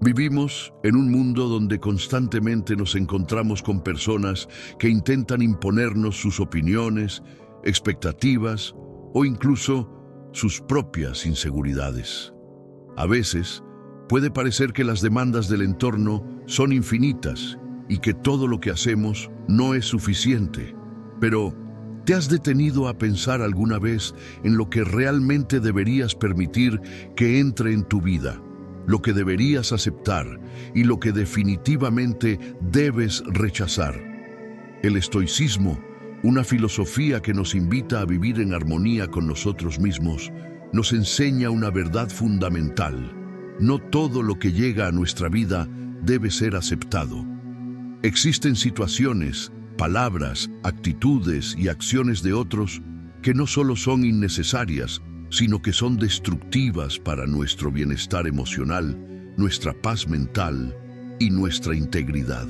Vivimos en un mundo donde constantemente nos encontramos con personas que intentan imponernos sus opiniones, expectativas o incluso sus propias inseguridades. A veces, puede parecer que las demandas del entorno son infinitas y que todo lo que hacemos no es suficiente. Pero, ¿te has detenido a pensar alguna vez en lo que realmente deberías permitir que entre en tu vida? Lo que deberías aceptar y lo que definitivamente debes rechazar. El estoicismo, una filosofía que nos invita a vivir en armonía con nosotros mismos, nos enseña una verdad fundamental. No todo lo que llega a nuestra vida debe ser aceptado. Existen situaciones, palabras, actitudes y acciones de otros que no solo son innecesarias, sino que son destructivas para nuestro bienestar emocional, nuestra paz mental y nuestra integridad.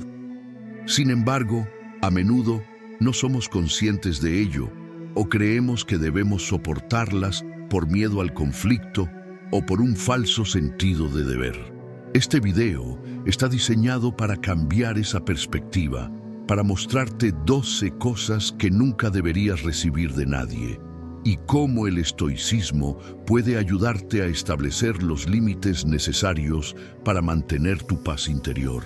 Sin embargo, a menudo no somos conscientes de ello o creemos que debemos soportarlas por miedo al conflicto o por un falso sentido de deber. Este video está diseñado para cambiar esa perspectiva, para mostrarte 12 cosas que nunca deberías recibir de nadie, y cómo el estoicismo puede ayudarte a establecer los límites necesarios para mantener tu paz interior.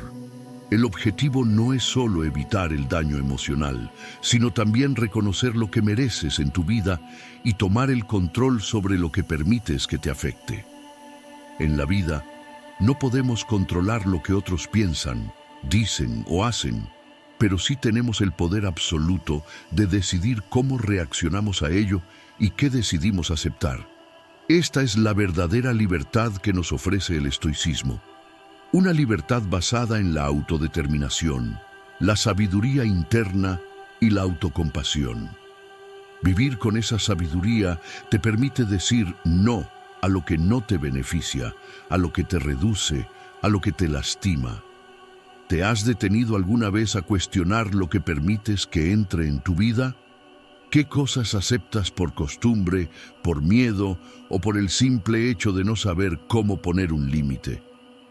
El objetivo no es solo evitar el daño emocional, sino también reconocer lo que mereces en tu vida y tomar el control sobre lo que permites que te afecte. En la vida, no podemos controlar lo que otros piensan, dicen o hacen, pero sí tenemos el poder absoluto de decidir cómo reaccionamos a ello y qué decidimos aceptar. Esta es la verdadera libertad que nos ofrece el estoicismo. Una libertad basada en la autodeterminación, la sabiduría interna y la autocompasión. Vivir con esa sabiduría te permite decir no a lo que no te beneficia, a lo que te reduce, a lo que te lastima. ¿Te has detenido alguna vez a cuestionar lo que permites que entre en tu vida? ¿Qué cosas aceptas por costumbre, por miedo o por el simple hecho de no saber cómo poner un límite?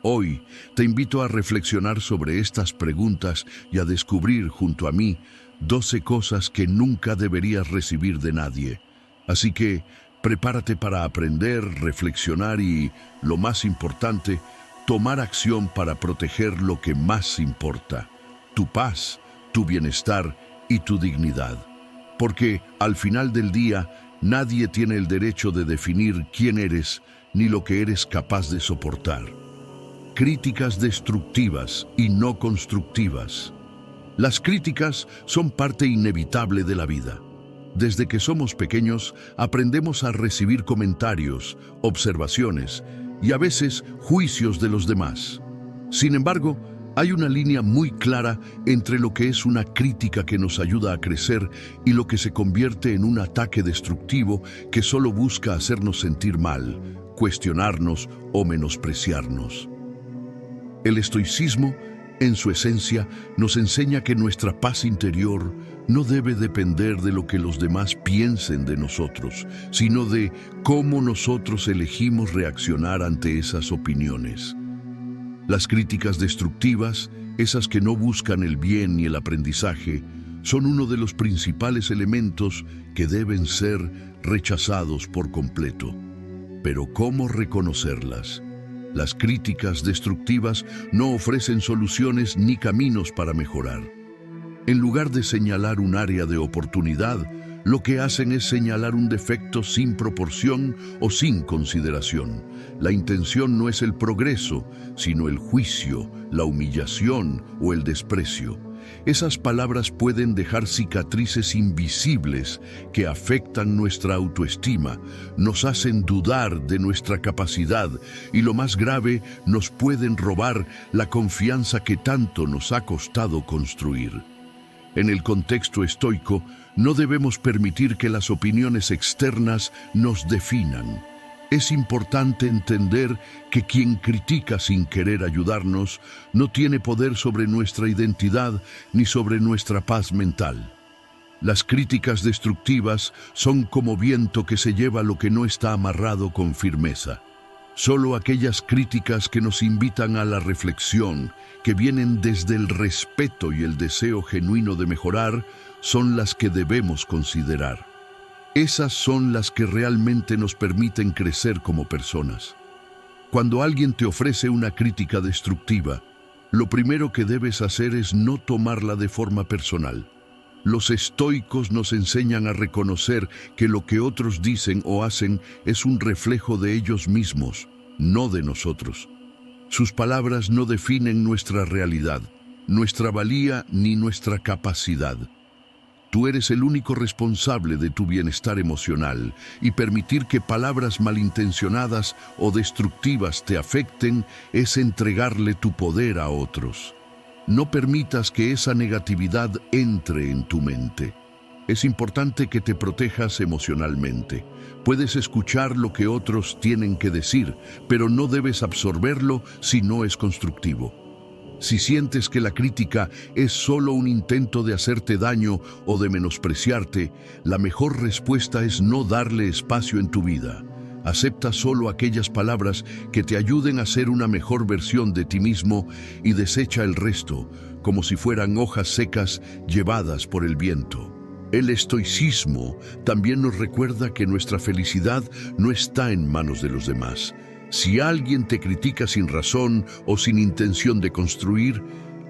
Hoy te invito a reflexionar sobre estas preguntas y a descubrir junto a mí 12 cosas que nunca deberías recibir de nadie. Así que prepárate para aprender, reflexionar y, lo más importante, tomar acción para proteger lo que más importa: tu paz, tu bienestar y tu dignidad. Porque, al final del día, nadie tiene el derecho de definir quién eres ni lo que eres capaz de soportar. Críticas destructivas y no constructivas. Las críticas son parte inevitable de la vida. Desde que somos pequeños, aprendemos a recibir comentarios, observaciones y a veces juicios de los demás. Sin embargo, hay una línea muy clara entre lo que es una crítica que nos ayuda a crecer y lo que se convierte en un ataque destructivo que solo busca hacernos sentir mal, cuestionarnos o menospreciarnos. El estoicismo, en su esencia, nos enseña que nuestra paz interior no debe depender de lo que los demás piensen de nosotros, sino de cómo nosotros elegimos reaccionar ante esas opiniones. Las críticas destructivas, esas que no buscan el bien ni el aprendizaje, son uno de los principales elementos que deben ser rechazados por completo. Pero ¿cómo reconocerlas? Las críticas destructivas no ofrecen soluciones ni caminos para mejorar. En lugar de señalar un área de oportunidad, lo que hacen es señalar un defecto sin proporción o sin consideración. La intención no es el progreso, sino el juicio, la humillación o el desprecio. Esas palabras pueden dejar cicatrices invisibles que afectan nuestra autoestima, nos hacen dudar de nuestra capacidad y, lo más grave, nos pueden robar la confianza que tanto nos ha costado construir. En el contexto estoico, no debemos permitir que las opiniones externas nos definan. Es importante entender que quien critica sin querer ayudarnos no tiene poder sobre nuestra identidad ni sobre nuestra paz mental. Las críticas destructivas son como viento que se lleva lo que no está amarrado con firmeza. Solo aquellas críticas que nos invitan a la reflexión, que vienen desde el respeto y el deseo genuino de mejorar, son las que debemos considerar. Esas son las que realmente nos permiten crecer como personas. Cuando alguien te ofrece una crítica destructiva, lo primero que debes hacer es no tomarla de forma personal. Los estoicos nos enseñan a reconocer que lo que otros dicen o hacen es un reflejo de ellos mismos, no de nosotros. Sus palabras no definen nuestra realidad, nuestra valía ni nuestra capacidad. Tú eres el único responsable de tu bienestar emocional, y permitir que palabras malintencionadas o destructivas te afecten es entregarle tu poder a otros. No permitas que esa negatividad entre en tu mente. Es importante que te protejas emocionalmente. Puedes escuchar lo que otros tienen que decir, pero no debes absorberlo si no es constructivo. Si sientes que la crítica es solo un intento de hacerte daño o de menospreciarte, la mejor respuesta es no darle espacio en tu vida. Acepta solo aquellas palabras que te ayuden a ser una mejor versión de ti mismo y desecha el resto, como si fueran hojas secas llevadas por el viento. El estoicismo también nos recuerda que nuestra felicidad no está en manos de los demás. Si alguien te critica sin razón o sin intención de construir,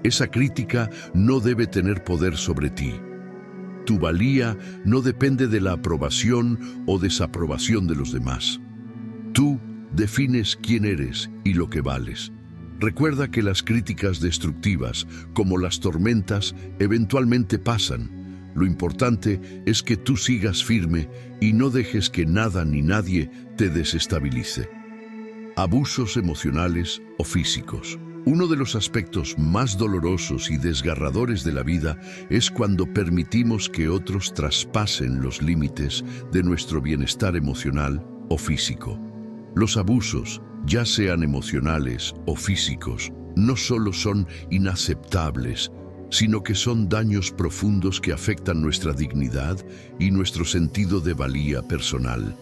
esa crítica no debe tener poder sobre ti. Tu valía no depende de la aprobación o desaprobación de los demás. Tú defines quién eres y lo que vales. Recuerda que las críticas destructivas, como las tormentas, eventualmente pasan. Lo importante es que tú sigas firme y no dejes que nada ni nadie te desestabilice. Abusos emocionales o físicos. Uno de los aspectos más dolorosos y desgarradores de la vida es cuando permitimos que otros traspasen los límites de nuestro bienestar emocional o físico. Los abusos, ya sean emocionales o físicos, no solo son inaceptables, sino que son daños profundos que afectan nuestra dignidad y nuestro sentido de valía personal.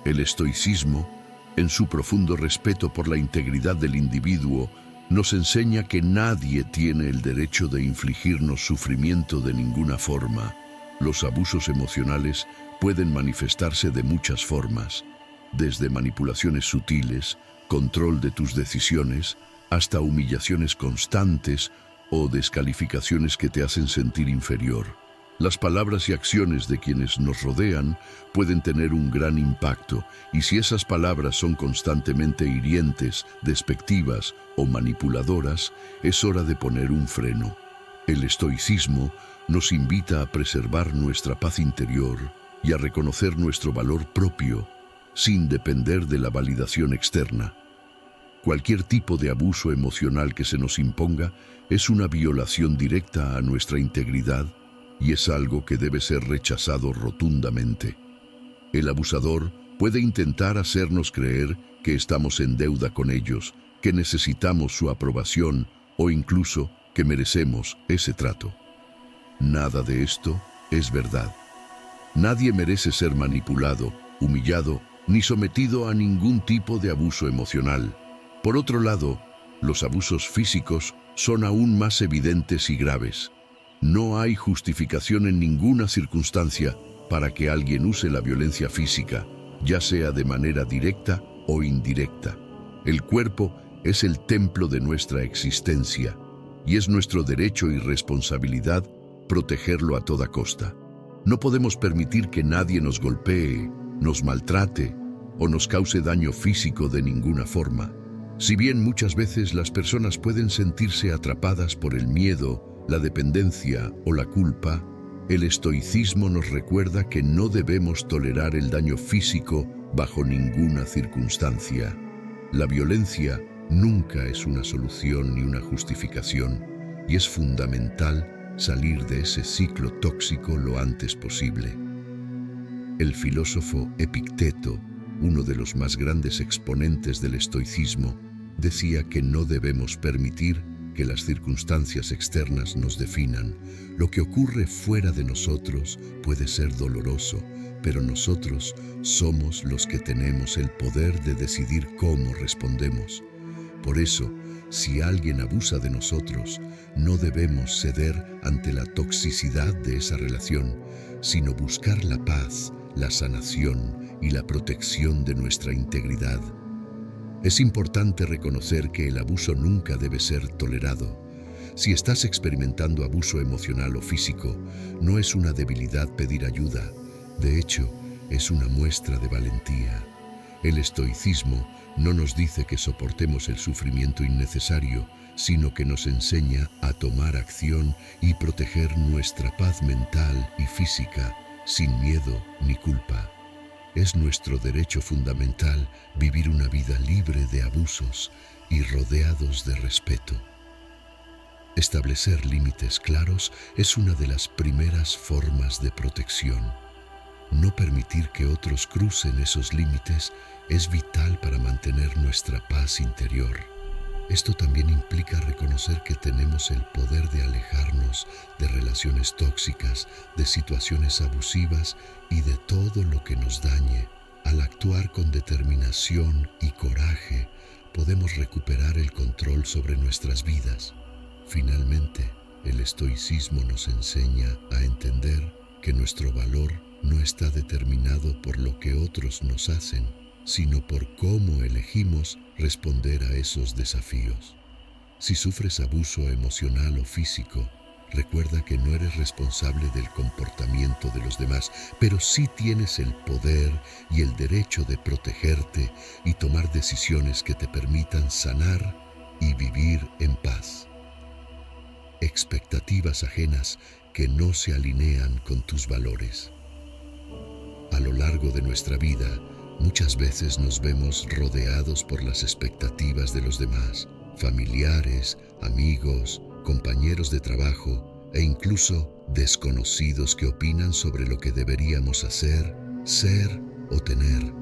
El estoicismo, en su profundo respeto por la integridad del individuo, nos enseña que nadie tiene el derecho de infligirnos sufrimiento de ninguna forma. Los abusos emocionales pueden manifestarse de muchas formas, desde manipulaciones sutiles, control de tus decisiones, hasta humillaciones constantes o descalificaciones que te hacen sentir inferior. Las palabras y acciones de quienes nos rodean pueden tener un gran impacto, y si esas palabras son constantemente hirientes, despectivas o manipuladoras, es hora de poner un freno. El estoicismo nos invita a preservar nuestra paz interior y a reconocer nuestro valor propio, sin depender de la validación externa. Cualquier tipo de abuso emocional que se nos imponga es una violación directa a nuestra integridad, y es algo que debe ser rechazado rotundamente. El abusador puede intentar hacernos creer que estamos en deuda con ellos, que necesitamos su aprobación o incluso que merecemos ese trato. Nada de esto es verdad. Nadie merece ser manipulado, humillado, ni sometido a ningún tipo de abuso emocional. Por otro lado, los abusos físicos son aún más evidentes y graves. No hay justificación en ninguna circunstancia para que alguien use la violencia física, ya sea de manera directa o indirecta. El cuerpo es el templo de nuestra existencia, y es nuestro derecho y responsabilidad protegerlo a toda costa. No podemos permitir que nadie nos golpee, nos maltrate o nos cause daño físico de ninguna forma. Si bien muchas veces las personas pueden sentirse atrapadas por el miedo, la dependencia o la culpa, el estoicismo nos recuerda que no debemos tolerar el daño físico bajo ninguna circunstancia. La violencia nunca es una solución ni una justificación, y es fundamental salir de ese ciclo tóxico lo antes posible. El filósofo Epicteto, uno de los más grandes exponentes del estoicismo, decía que no debemos permitir que las circunstancias externas nos definan. Lo que ocurre fuera de nosotros puede ser doloroso, pero nosotros somos los que tenemos el poder de decidir cómo respondemos. Por eso, si alguien abusa de nosotros, no debemos ceder ante la toxicidad de esa relación, sino buscar la paz, la sanación y la protección de nuestra integridad. Es importante reconocer que el abuso nunca debe ser tolerado. Si estás experimentando abuso emocional o físico, no es una debilidad pedir ayuda. De hecho, es una muestra de valentía. El estoicismo no nos dice que soportemos el sufrimiento innecesario, sino que nos enseña a tomar acción y proteger nuestra paz mental y física sin miedo ni culpa. Es nuestro derecho fundamental vivir una vida libre de abusos y rodeados de respeto. Establecer límites claros es una de las primeras formas de protección. No permitir que otros crucen esos límites es vital para mantener nuestra paz interior. Esto también implica reconocer que tenemos el poder de alejarnos de relaciones tóxicas, de situaciones abusivas y de todo lo que nos dañe. Al actuar con determinación y coraje, podemos recuperar el control sobre nuestras vidas. Finalmente, el estoicismo nos enseña a entender que nuestro valor no está determinado por lo que otros nos hacen, sino por cómo elegimos responder a esos desafíos. Si sufres abuso emocional o físico, recuerda que no eres responsable del comportamiento de los demás, pero sí tienes el poder y el derecho de protegerte y tomar decisiones que te permitan sanar y vivir en paz. Expectativas ajenas que no se alinean con tus valores. A lo largo de nuestra vida, muchas veces nos vemos rodeados por las expectativas de los demás, familiares, amigos, compañeros de trabajo e incluso desconocidos que opinan sobre lo que deberíamos hacer, ser o tener.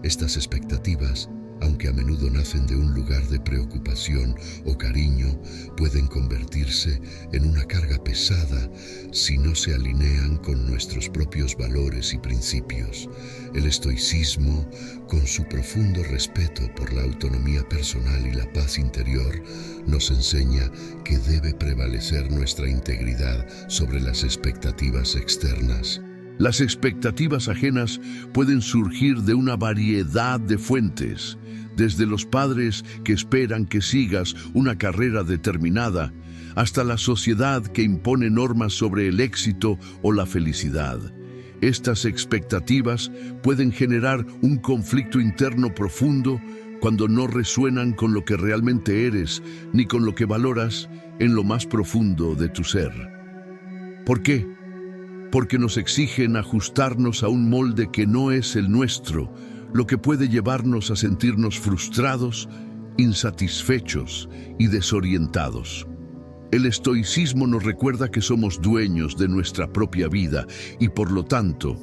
Estas expectativas, aunque a menudo nacen de un lugar de preocupación o cariño, pueden convertirse en una carga pesada si no se alinean con nuestros propios valores y principios. El estoicismo, con su profundo respeto por la autonomía personal y la paz interior, nos enseña que debe prevalecer nuestra integridad sobre las expectativas externas. Las expectativas ajenas pueden surgir de una variedad de fuentes, desde los padres que esperan que sigas una carrera determinada, hasta la sociedad que impone normas sobre el éxito o la felicidad. Estas expectativas pueden generar un conflicto interno profundo cuando no resuenan con lo que realmente eres ni con lo que valoras en lo más profundo de tu ser. ¿Por qué? Porque nos exigen ajustarnos a un molde que no es el nuestro, lo que puede llevarnos a sentirnos frustrados, insatisfechos y desorientados. El estoicismo nos recuerda que somos dueños de nuestra propia vida y, por lo tanto,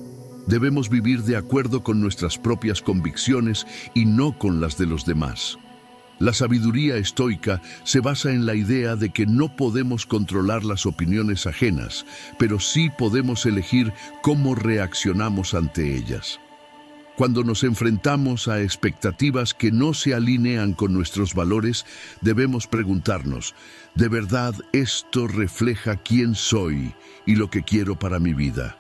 debemos vivir de acuerdo con nuestras propias convicciones y no con las de los demás. La sabiduría estoica se basa en la idea de que no podemos controlar las opiniones ajenas, pero sí podemos elegir cómo reaccionamos ante ellas. Cuando nos enfrentamos a expectativas que no se alinean con nuestros valores, debemos preguntarnos, ¿de verdad esto refleja quién soy y lo que quiero para mi vida?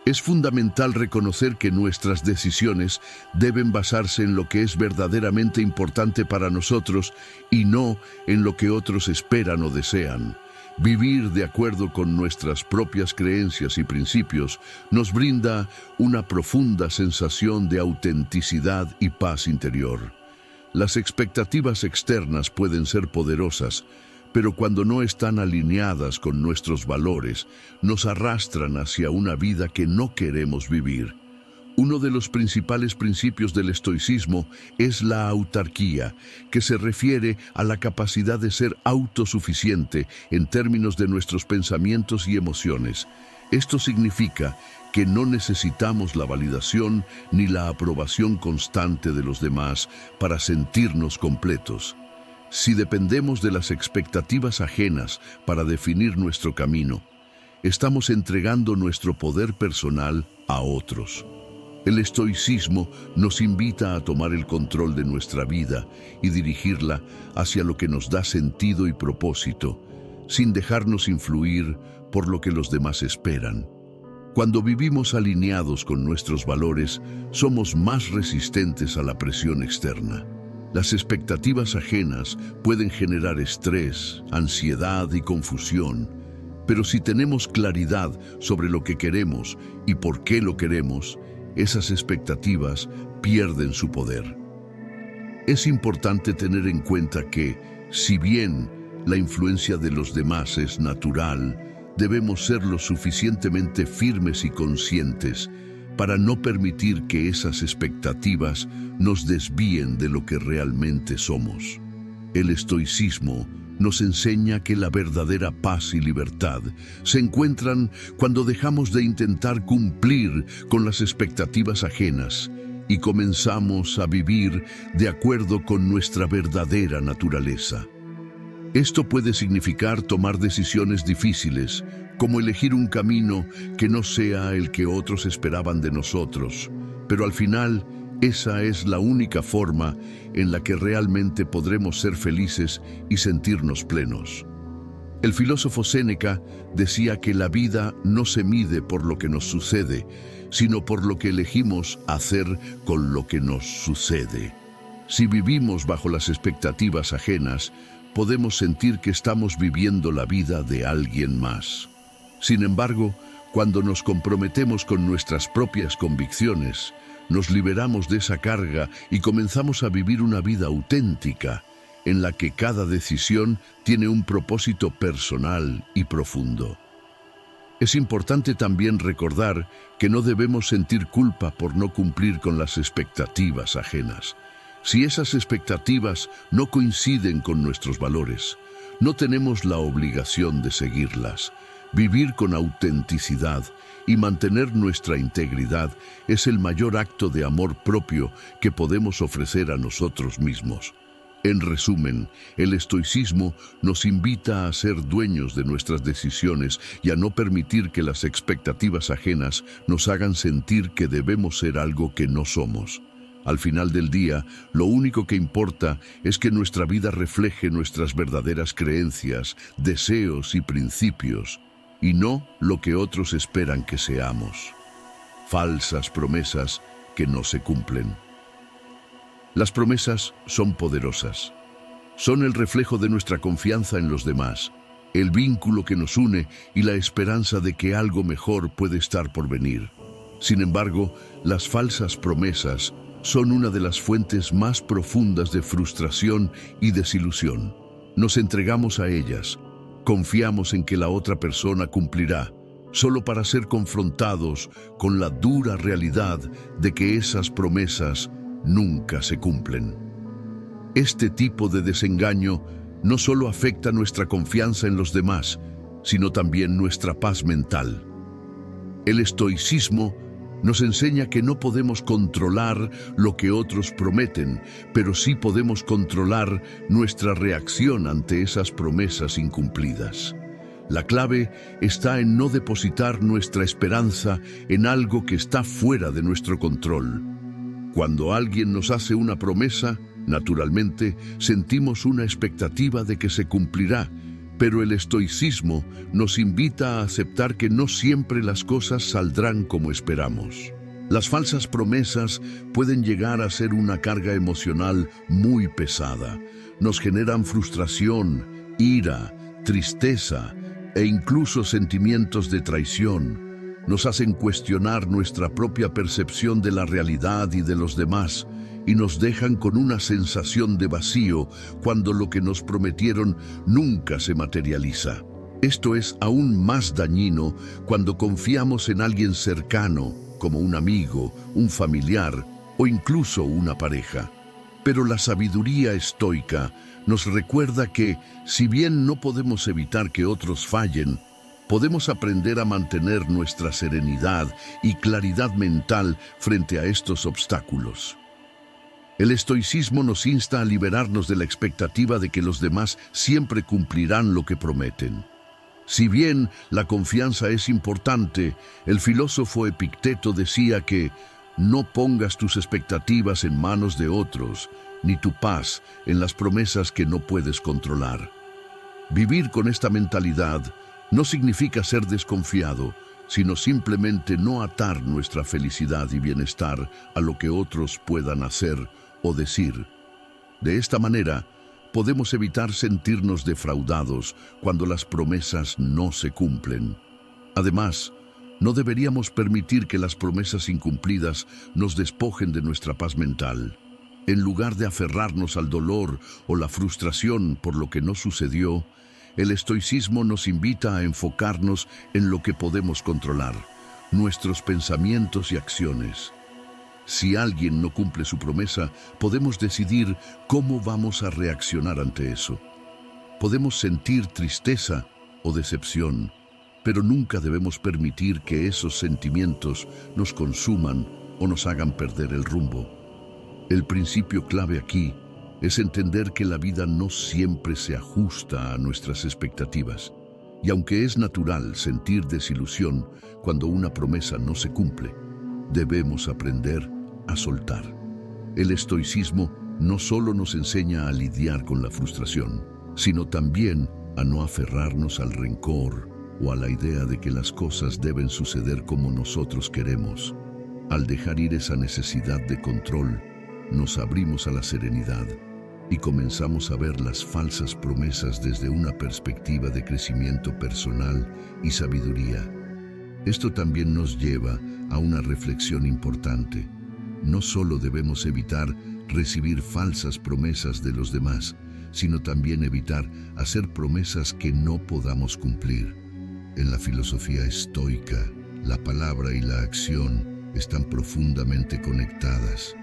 Es fundamental reconocer que nuestras decisiones deben basarse en lo que es verdaderamente importante para nosotros y no en lo que otros esperan o desean. Vivir de acuerdo con nuestras propias creencias y principios nos brinda una profunda sensación de autenticidad y paz interior. Las expectativas externas pueden ser poderosas, pero cuando no están alineadas con nuestros valores, nos arrastran hacia una vida que no queremos vivir. Uno de los principales principios del estoicismo es la autarquía, que se refiere a la capacidad de ser autosuficiente en términos de nuestros pensamientos y emociones. Esto significa que no necesitamos la validación ni la aprobación constante de los demás para sentirnos completos. Si dependemos de las expectativas ajenas para definir nuestro camino, estamos entregando nuestro poder personal a otros. El estoicismo nos invita a tomar el control de nuestra vida y dirigirla hacia lo que nos da sentido y propósito, sin dejarnos influir por lo que los demás esperan. Cuando vivimos alineados con nuestros valores, somos más resistentes a la presión externa. Las expectativas ajenas pueden generar estrés, ansiedad y confusión, pero si tenemos claridad sobre lo que queremos y por qué lo queremos, esas expectativas pierden su poder. Es importante tener en cuenta que, si bien la influencia de los demás es natural, debemos ser lo suficientemente firmes y conscientes para no permitir que esas expectativas nos desvíen de lo que realmente somos. El estoicismo nos enseña que la verdadera paz y libertad se encuentran cuando dejamos de intentar cumplir con las expectativas ajenas y comenzamos a vivir de acuerdo con nuestra verdadera naturaleza. Esto puede significar tomar decisiones difíciles, como elegir un camino que no sea el que otros esperaban de nosotros, pero al final, esa es la única forma en la que realmente podremos ser felices y sentirnos plenos. El filósofo Séneca decía que la vida no se mide por lo que nos sucede, sino por lo que elegimos hacer con lo que nos sucede. Si vivimos bajo las expectativas ajenas, podemos sentir que estamos viviendo la vida de alguien más. Sin embargo, cuando nos comprometemos con nuestras propias convicciones, nos liberamos de esa carga y comenzamos a vivir una vida auténtica, en la que cada decisión tiene un propósito personal y profundo. Es importante también recordar que no debemos sentir culpa por no cumplir con las expectativas ajenas. Si esas expectativas no coinciden con nuestros valores, no tenemos la obligación de seguirlas. Vivir con autenticidad y mantener nuestra integridad es el mayor acto de amor propio que podemos ofrecer a nosotros mismos. En resumen, el estoicismo nos invita a ser dueños de nuestras decisiones y a no permitir que las expectativas ajenas nos hagan sentir que debemos ser algo que no somos. Al final del día, lo único que importa es que nuestra vida refleje nuestras verdaderas creencias, deseos y principios, y no lo que otros esperan que seamos. Falsas promesas que no se cumplen. Las promesas son poderosas. Son el reflejo de nuestra confianza en los demás, el vínculo que nos une y la esperanza de que algo mejor puede estar por venir. Sin embargo, las falsas promesas son una de las fuentes más profundas de frustración y desilusión. Nos entregamos a ellas, confiamos en que la otra persona cumplirá, solo para ser confrontados con la dura realidad de que esas promesas nunca se cumplen. Este tipo de desengaño no solo afecta nuestra confianza en los demás, sino también nuestra paz mental. El estoicismo nos enseña que no podemos controlar lo que otros prometen, pero sí podemos controlar nuestra reacción ante esas promesas incumplidas. La clave está en no depositar nuestra esperanza en algo que está fuera de nuestro control. Cuando alguien nos hace una promesa, naturalmente sentimos una expectativa de que se cumplirá, pero el estoicismo nos invita a aceptar que no siempre las cosas saldrán como esperamos. Las falsas promesas pueden llegar a ser una carga emocional muy pesada. Nos generan frustración, ira, tristeza e incluso sentimientos de traición. Nos hacen cuestionar nuestra propia percepción de la realidad y de los demás, y nos dejan con una sensación de vacío cuando lo que nos prometieron nunca se materializa. Esto es aún más dañino cuando confiamos en alguien cercano, como un amigo, un familiar o incluso una pareja. Pero la sabiduría estoica nos recuerda que, si bien no podemos evitar que otros fallen, podemos aprender a mantener nuestra serenidad y claridad mental frente a estos obstáculos. El estoicismo nos insta a liberarnos de la expectativa de que los demás siempre cumplirán lo que prometen. Si bien la confianza es importante, el filósofo Epicteto decía que no pongas tus expectativas en manos de otros, ni tu paz en las promesas que no puedes controlar. Vivir con esta mentalidad no significa ser desconfiado, sino simplemente no atar nuestra felicidad y bienestar a lo que otros puedan hacer o decir. De esta manera, podemos evitar sentirnos defraudados cuando las promesas no se cumplen. Además, no deberíamos permitir que las promesas incumplidas nos despojen de nuestra paz mental. En lugar de aferrarnos al dolor o la frustración por lo que no sucedió, el estoicismo nos invita a enfocarnos en lo que podemos controlar, nuestros pensamientos y acciones. Si alguien no cumple su promesa, podemos decidir cómo vamos a reaccionar ante eso. Podemos sentir tristeza o decepción, pero nunca debemos permitir que esos sentimientos nos consuman o nos hagan perder el rumbo. El principio clave aquí es entender que la vida no siempre se ajusta a nuestras expectativas. Y aunque es natural sentir desilusión cuando una promesa no se cumple, debemos aprender a soltar. El estoicismo no solo nos enseña a lidiar con la frustración, sino también a no aferrarnos al rencor o a la idea de que las cosas deben suceder como nosotros queremos. Al dejar ir esa necesidad de control, nos abrimos a la serenidad y comenzamos a ver las falsas promesas desde una perspectiva de crecimiento personal y sabiduría. Esto también nos lleva a una reflexión importante. No solo debemos evitar recibir falsas promesas de los demás, sino también evitar hacer promesas que no podamos cumplir. En la filosofía estoica, la palabra y la acción están profundamente conectadas.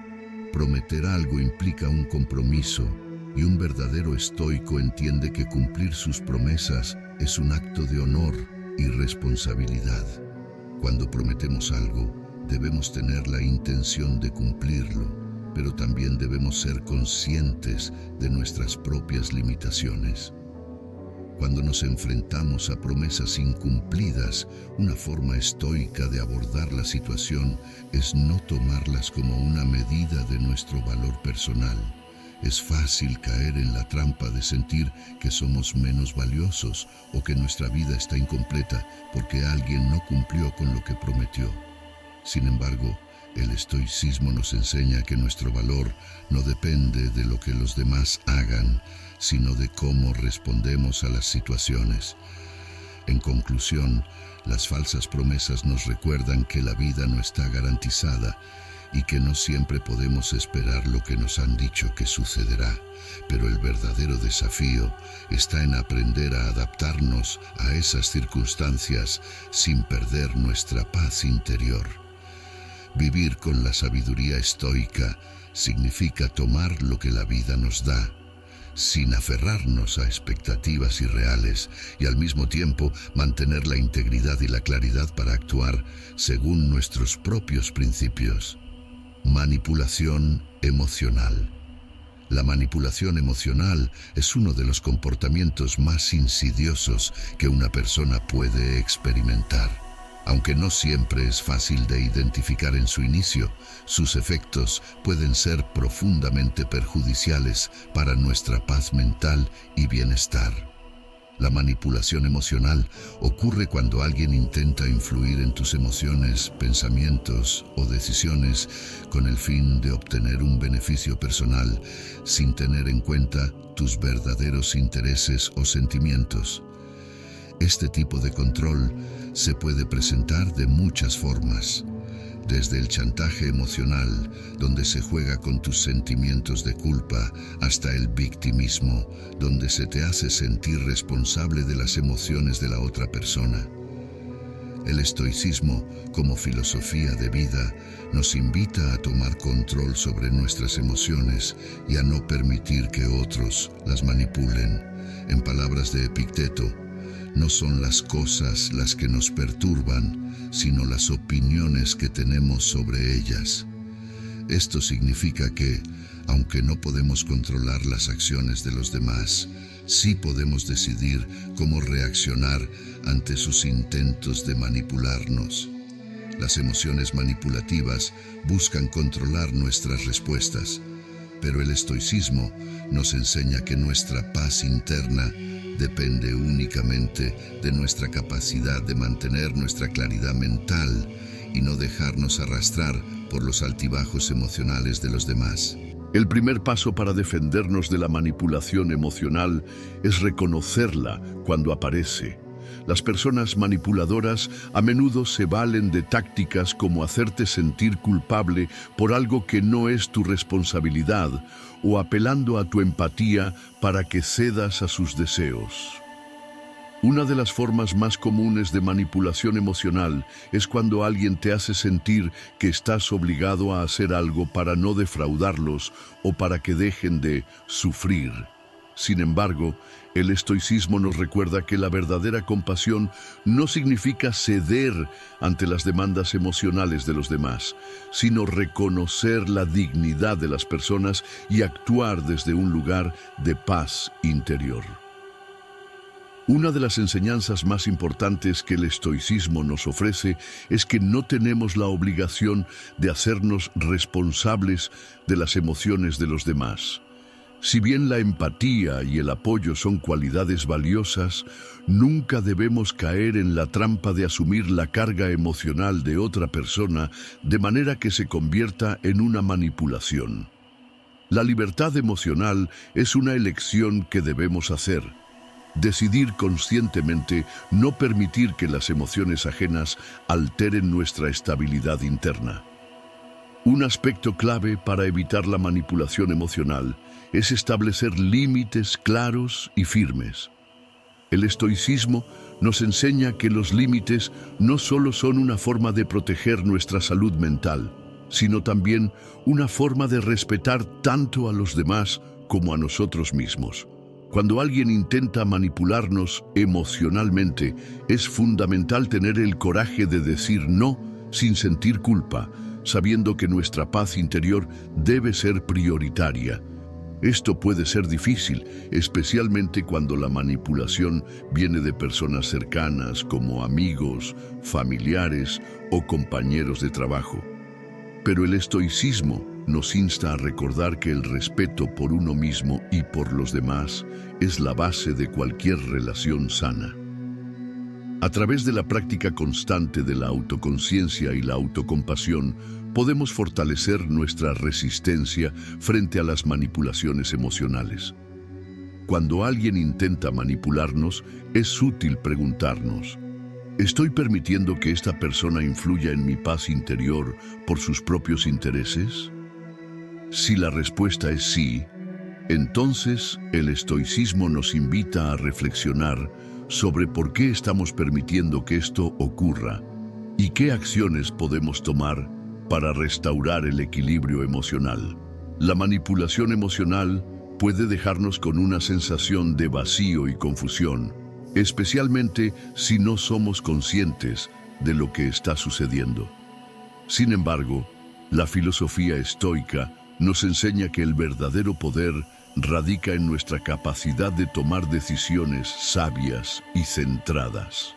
Prometer algo implica un compromiso, y un verdadero estoico entiende que cumplir sus promesas es un acto de honor y responsabilidad. Cuando prometemos algo, debemos tener la intención de cumplirlo, pero también debemos ser conscientes de nuestras propias limitaciones. Cuando nos enfrentamos a promesas incumplidas, una forma estoica de abordar la situación es no tomarlas como una medida de nuestro valor personal. Es fácil caer en la trampa de sentir que somos menos valiosos o que nuestra vida está incompleta porque alguien no cumplió con lo que prometió. Sin embargo, el estoicismo nos enseña que nuestro valor no depende de lo que los demás hagan, sino de cómo respondemos a las situaciones. En conclusión, las falsas promesas nos recuerdan que la vida no está garantizada y que no siempre podemos esperar lo que nos han dicho que sucederá, pero el verdadero desafío está en aprender a adaptarnos a esas circunstancias sin perder nuestra paz interior. Vivir con la sabiduría estoica significa tomar lo que la vida nos da, sin aferrarnos a expectativas irreales y al mismo tiempo mantener la integridad y la claridad para actuar según nuestros propios principios. Manipulación emocional. La manipulación emocional es uno de los comportamientos más insidiosos que una persona puede experimentar. Aunque no siempre es fácil de identificar en su inicio, sus efectos pueden ser profundamente perjudiciales para nuestra paz mental y bienestar. La manipulación emocional ocurre cuando alguien intenta influir en tus emociones, pensamientos o decisiones con el fin de obtener un beneficio personal sin tener en cuenta tus verdaderos intereses o sentimientos. Este tipo de control se puede presentar de muchas formas, desde el chantaje emocional, donde se juega con tus sentimientos de culpa, hasta el victimismo, donde se te hace sentir responsable de las emociones de la otra persona. El estoicismo, como filosofía de vida, nos invita a tomar control sobre nuestras emociones y a no permitir que otros las manipulen. En palabras de Epicteto, no son las cosas las que nos perturban, sino las opiniones que tenemos sobre ellas. Esto significa que, Aunque no podemos controlar las acciones de los demás, sí podemos decidir cómo reaccionar ante sus intentos de manipularnos. Las emociones manipulativas buscan controlar nuestras respuestas, pero el estoicismo nos enseña que nuestra paz interna depende únicamente de nuestra capacidad de mantener nuestra claridad mental y no dejarnos arrastrar por los altibajos emocionales de los demás. El primer paso para defendernos de la manipulación emocional es reconocerla cuando aparece. Las personas manipuladoras a menudo se valen de tácticas como hacerte sentir culpable por algo que no es tu responsabilidad o apelando a tu empatía para que cedas a sus deseos. Una de las formas más comunes de manipulación emocional es cuando alguien te hace sentir que estás obligado a hacer algo para no defraudarlos o para que dejen de sufrir. Sin embargo, el estoicismo nos recuerda que la verdadera compasión no significa ceder ante las demandas emocionales de los demás, sino reconocer la dignidad de las personas y actuar desde un lugar de paz interior. Una de las enseñanzas más importantes que el estoicismo nos ofrece es que no tenemos la obligación de hacernos responsables de las emociones de los demás. Si bien la empatía y el apoyo son cualidades valiosas, nunca debemos caer en la trampa de asumir la carga emocional de otra persona de manera que se convierta en una manipulación. La libertad emocional es una elección que debemos hacer. Decidir conscientemente no permitir que las emociones ajenas alteren nuestra estabilidad interna. Un aspecto clave para evitar la manipulación emocional es establecer límites claros y firmes. El estoicismo nos enseña que los límites no solo son una forma de proteger nuestra salud mental, sino también una forma de respetar tanto a los demás como a nosotros mismos. Cuando alguien intenta manipularnos emocionalmente, es fundamental tener el coraje de decir no sin sentir culpa, sabiendo que nuestra paz interior debe ser prioritaria. Esto puede ser difícil, especialmente cuando la manipulación viene de personas cercanas como amigos, familiares o compañeros de trabajo. Pero el estoicismo nos insta a recordar que el respeto por uno mismo y por los demás es la base de cualquier relación sana. A través de la práctica constante de la autoconciencia y la autocompasión, podemos fortalecer nuestra resistencia frente a las manipulaciones emocionales. Cuando alguien intenta manipularnos, es útil preguntarnos: ¿estoy permitiendo que esta persona influya en mi paz interior por sus propios intereses? Si la respuesta es sí, entonces el estoicismo nos invita a reflexionar sobre por qué estamos permitiendo que esto ocurra y qué acciones podemos tomar para restaurar el equilibrio emocional. La manipulación emocional puede dejarnos con una sensación de vacío y confusión, especialmente si no somos conscientes de lo que está sucediendo. Sin embargo, la filosofía estoica nos enseña que el verdadero poder radica en nuestra capacidad de tomar decisiones sabias y centradas.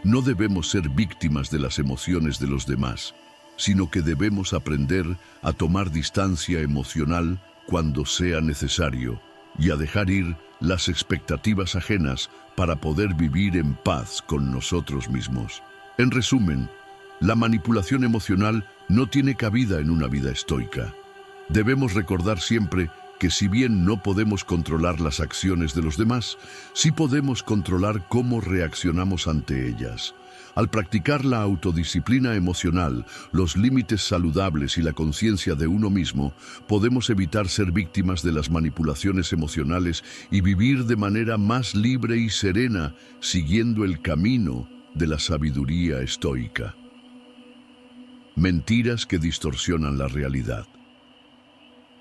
No debemos ser víctimas de las emociones de los demás, sino que debemos aprender a tomar distancia emocional cuando sea necesario y a dejar ir las expectativas ajenas para poder vivir en paz con nosotros mismos. En resumen, la manipulación emocional no tiene cabida en una vida estoica. Debemos recordar siempre que si bien no podemos controlar las acciones de los demás, sí podemos controlar cómo reaccionamos ante ellas. Al practicar la autodisciplina emocional, los límites saludables y la conciencia de uno mismo, podemos evitar ser víctimas de las manipulaciones emocionales y vivir de manera más libre y serena, siguiendo el camino de la sabiduría estoica. Mentiras que distorsionan la realidad.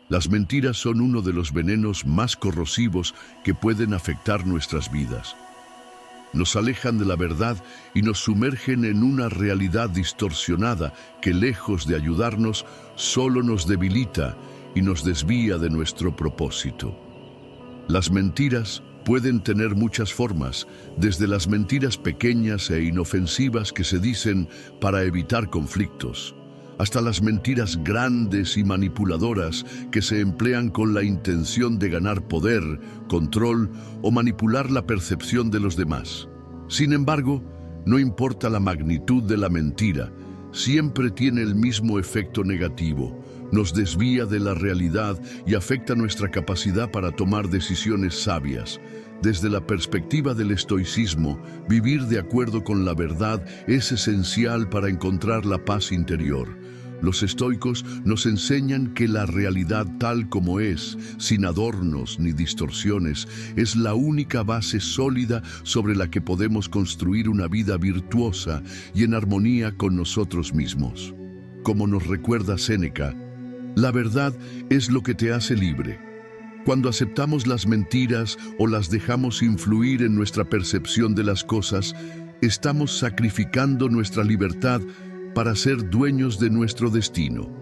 Las mentiras son uno de los venenos más corrosivos que pueden afectar nuestras vidas. Nos alejan de la verdad y nos sumergen en una realidad distorsionada que, lejos de ayudarnos, solo nos debilita y nos desvía de nuestro propósito. Las mentiras pueden tener muchas formas, desde las mentiras pequeñas e inofensivas que se dicen para evitar conflictos, hasta las mentiras grandes y manipuladoras que se emplean con la intención de ganar poder, control o manipular la percepción de los demás. Sin embargo, no importa la magnitud de la mentira, siempre tiene el mismo efecto negativo. Nos desvía de la realidad y afecta nuestra capacidad para tomar decisiones sabias. Desde la perspectiva del estoicismo, vivir de acuerdo con la verdad es esencial para encontrar la paz interior. Los estoicos nos enseñan que la realidad tal como es, sin adornos ni distorsiones, es la única base sólida sobre la que podemos construir una vida virtuosa y en armonía con nosotros mismos. Como nos recuerda Séneca, la verdad es lo que te hace libre. Cuando aceptamos las mentiras o las dejamos influir en nuestra percepción de las cosas, estamos sacrificando nuestra libertad para ser dueños de nuestro destino.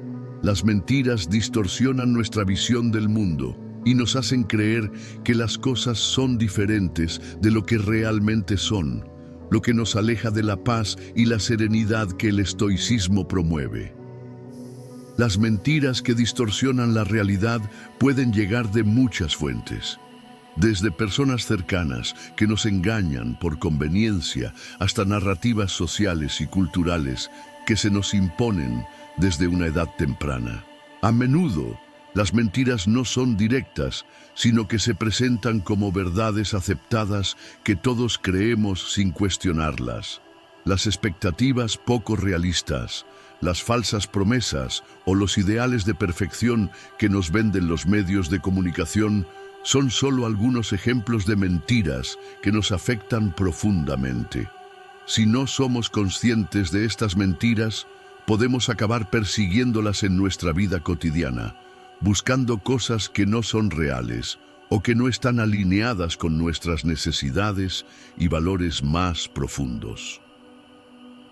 Las mentiras distorsionan nuestra visión del mundo y nos hacen creer que las cosas son diferentes de lo que realmente son, lo que nos aleja de la paz y la serenidad que el estoicismo promueve. Las mentiras que distorsionan la realidad pueden llegar de muchas fuentes. Desde personas cercanas que nos engañan por conveniencia hasta narrativas sociales y culturales que se nos imponen desde una edad temprana. A menudo, las mentiras no son directas, sino que se presentan como verdades aceptadas que todos creemos sin cuestionarlas. Las expectativas poco realistas, las falsas promesas o los ideales de perfección que nos venden los medios de comunicación son solo algunos ejemplos de mentiras que nos afectan profundamente. Si no somos conscientes de estas mentiras, podemos acabar persiguiéndolas en nuestra vida cotidiana, buscando cosas que no son reales o que no están alineadas con nuestras necesidades y valores más profundos.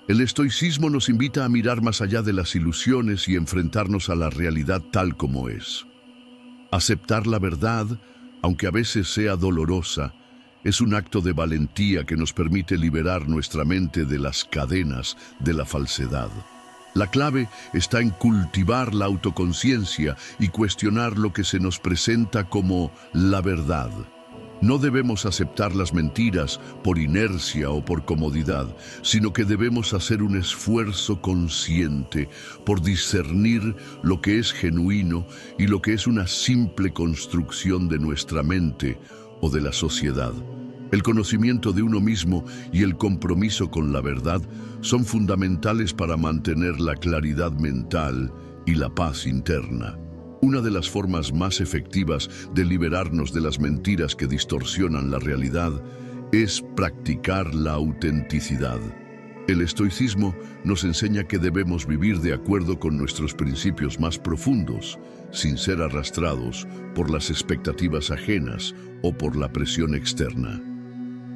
El estoicismo nos invita a mirar más allá de las ilusiones y enfrentarnos a la realidad tal como es. Aceptar la verdad, aunque a veces sea dolorosa, es un acto de valentía que nos permite liberar nuestra mente de las cadenas de la falsedad. La clave está en cultivar la autoconciencia y cuestionar lo que se nos presenta como la verdad. No debemos aceptar las mentiras por inercia o por comodidad, sino que debemos hacer un esfuerzo consciente por discernir lo que es genuino y lo que es una simple construcción de nuestra mente o de la sociedad. El conocimiento de uno mismo y el compromiso con la verdad son fundamentales para mantener la claridad mental y la paz interna. Una de las formas más efectivas de liberarnos de las mentiras que distorsionan la realidad es practicar la autenticidad. El estoicismo nos enseña que debemos vivir de acuerdo con nuestros principios más profundos, sin ser arrastrados por las expectativas ajenas o por la presión externa.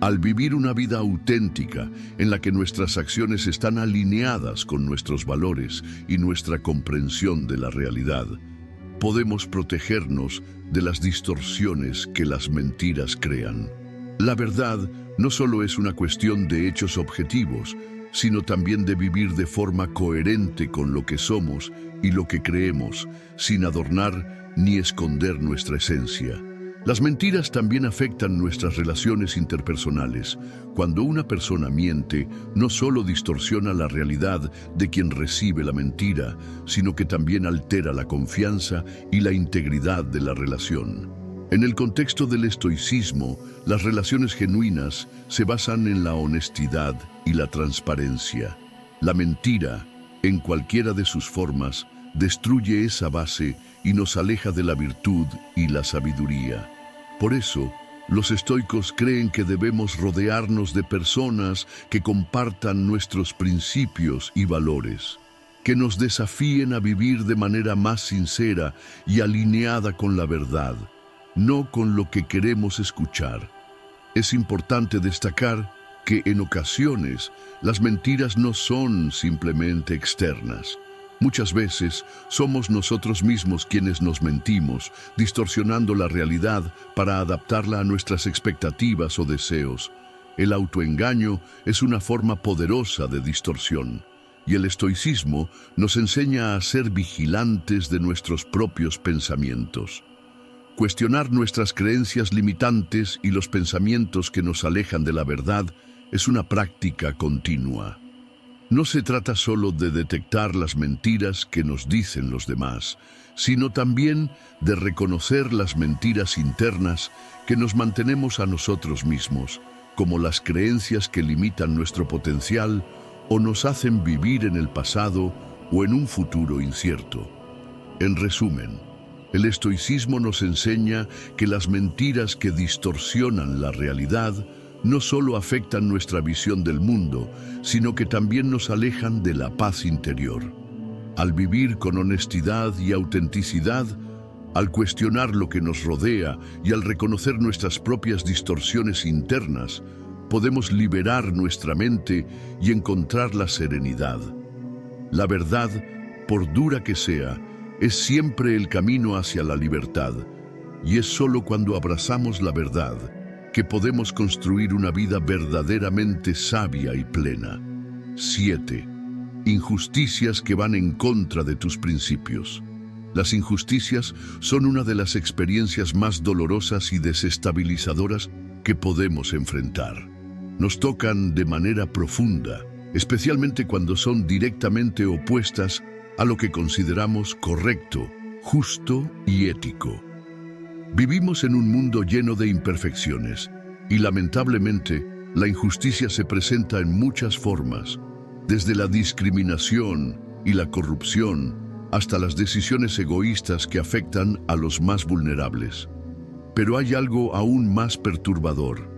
Al vivir una vida auténtica en la que nuestras acciones están alineadas con nuestros valores y nuestra comprensión de la realidad, podemos protegernos de las distorsiones que las mentiras crean. La verdad no solo es una cuestión de hechos objetivos, sino también de vivir de forma coherente con lo que somos y lo que creemos, sin adornar ni esconder nuestra esencia. Las mentiras también afectan nuestras relaciones interpersonales. Cuando una persona miente, no solo distorsiona la realidad de quien recibe la mentira, sino que también altera la confianza y la integridad de la relación. En el contexto del estoicismo, las relaciones genuinas se basan en la honestidad y la transparencia. La mentira, en cualquiera de sus formas, destruye esa base y nos aleja de la virtud y la sabiduría. Por eso, los estoicos creen que debemos rodearnos de personas que compartan nuestros principios y valores, que nos desafíen a vivir de manera más sincera y alineada con la verdad, no con lo que queremos escuchar. Es importante destacar que en ocasiones las mentiras no son simplemente externas, Muchas veces somos nosotros mismos quienes nos mentimos, distorsionando la realidad para adaptarla a nuestras expectativas o deseos. El autoengaño es una forma poderosa de distorsión, y el estoicismo nos enseña a ser vigilantes de nuestros propios pensamientos. Cuestionar nuestras creencias limitantes y los pensamientos que nos alejan de la verdad es una práctica continua. No se trata solo de detectar las mentiras que nos dicen los demás, sino también de reconocer las mentiras internas que nos mantenemos a nosotros mismos, como las creencias que limitan nuestro potencial o nos hacen vivir en el pasado o en un futuro incierto. En resumen, el estoicismo nos enseña que las mentiras que distorsionan la realidad no solo afectan nuestra visión del mundo, sino que también nos alejan de la paz interior. Al vivir con honestidad y autenticidad, al cuestionar lo que nos rodea y al reconocer nuestras propias distorsiones internas, podemos liberar nuestra mente y encontrar la serenidad. La verdad, por dura que sea, es siempre el camino hacia la libertad, y es solo cuando abrazamos la verdad que podemos construir una vida verdaderamente sabia y plena. 7. Injusticias que van en contra de tus principios. Las injusticias son una de las experiencias más dolorosas y desestabilizadoras que podemos enfrentar. Nos tocan de manera profunda, especialmente cuando son directamente opuestas a lo que consideramos correcto, justo y ético. Vivimos en un mundo lleno de imperfecciones y lamentablemente la injusticia se presenta en muchas formas, desde la discriminación y la corrupción hasta las decisiones egoístas que afectan a los más vulnerables. Pero hay algo aún más perturbador: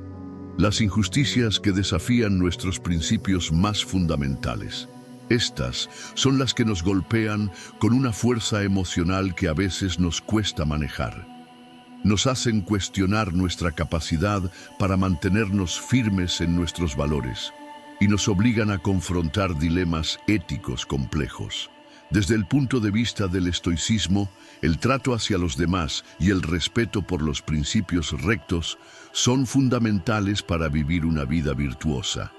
las injusticias que desafían nuestros principios más fundamentales. Estas son las que nos golpean con una fuerza emocional que a veces nos cuesta manejar. Nos hacen cuestionar nuestra capacidad para mantenernos firmes en nuestros valores y nos obligan a confrontar dilemas éticos complejos. Desde el punto de vista del estoicismo, el trato hacia los demás y el respeto por los principios rectos son fundamentales para vivir una vida virtuosa.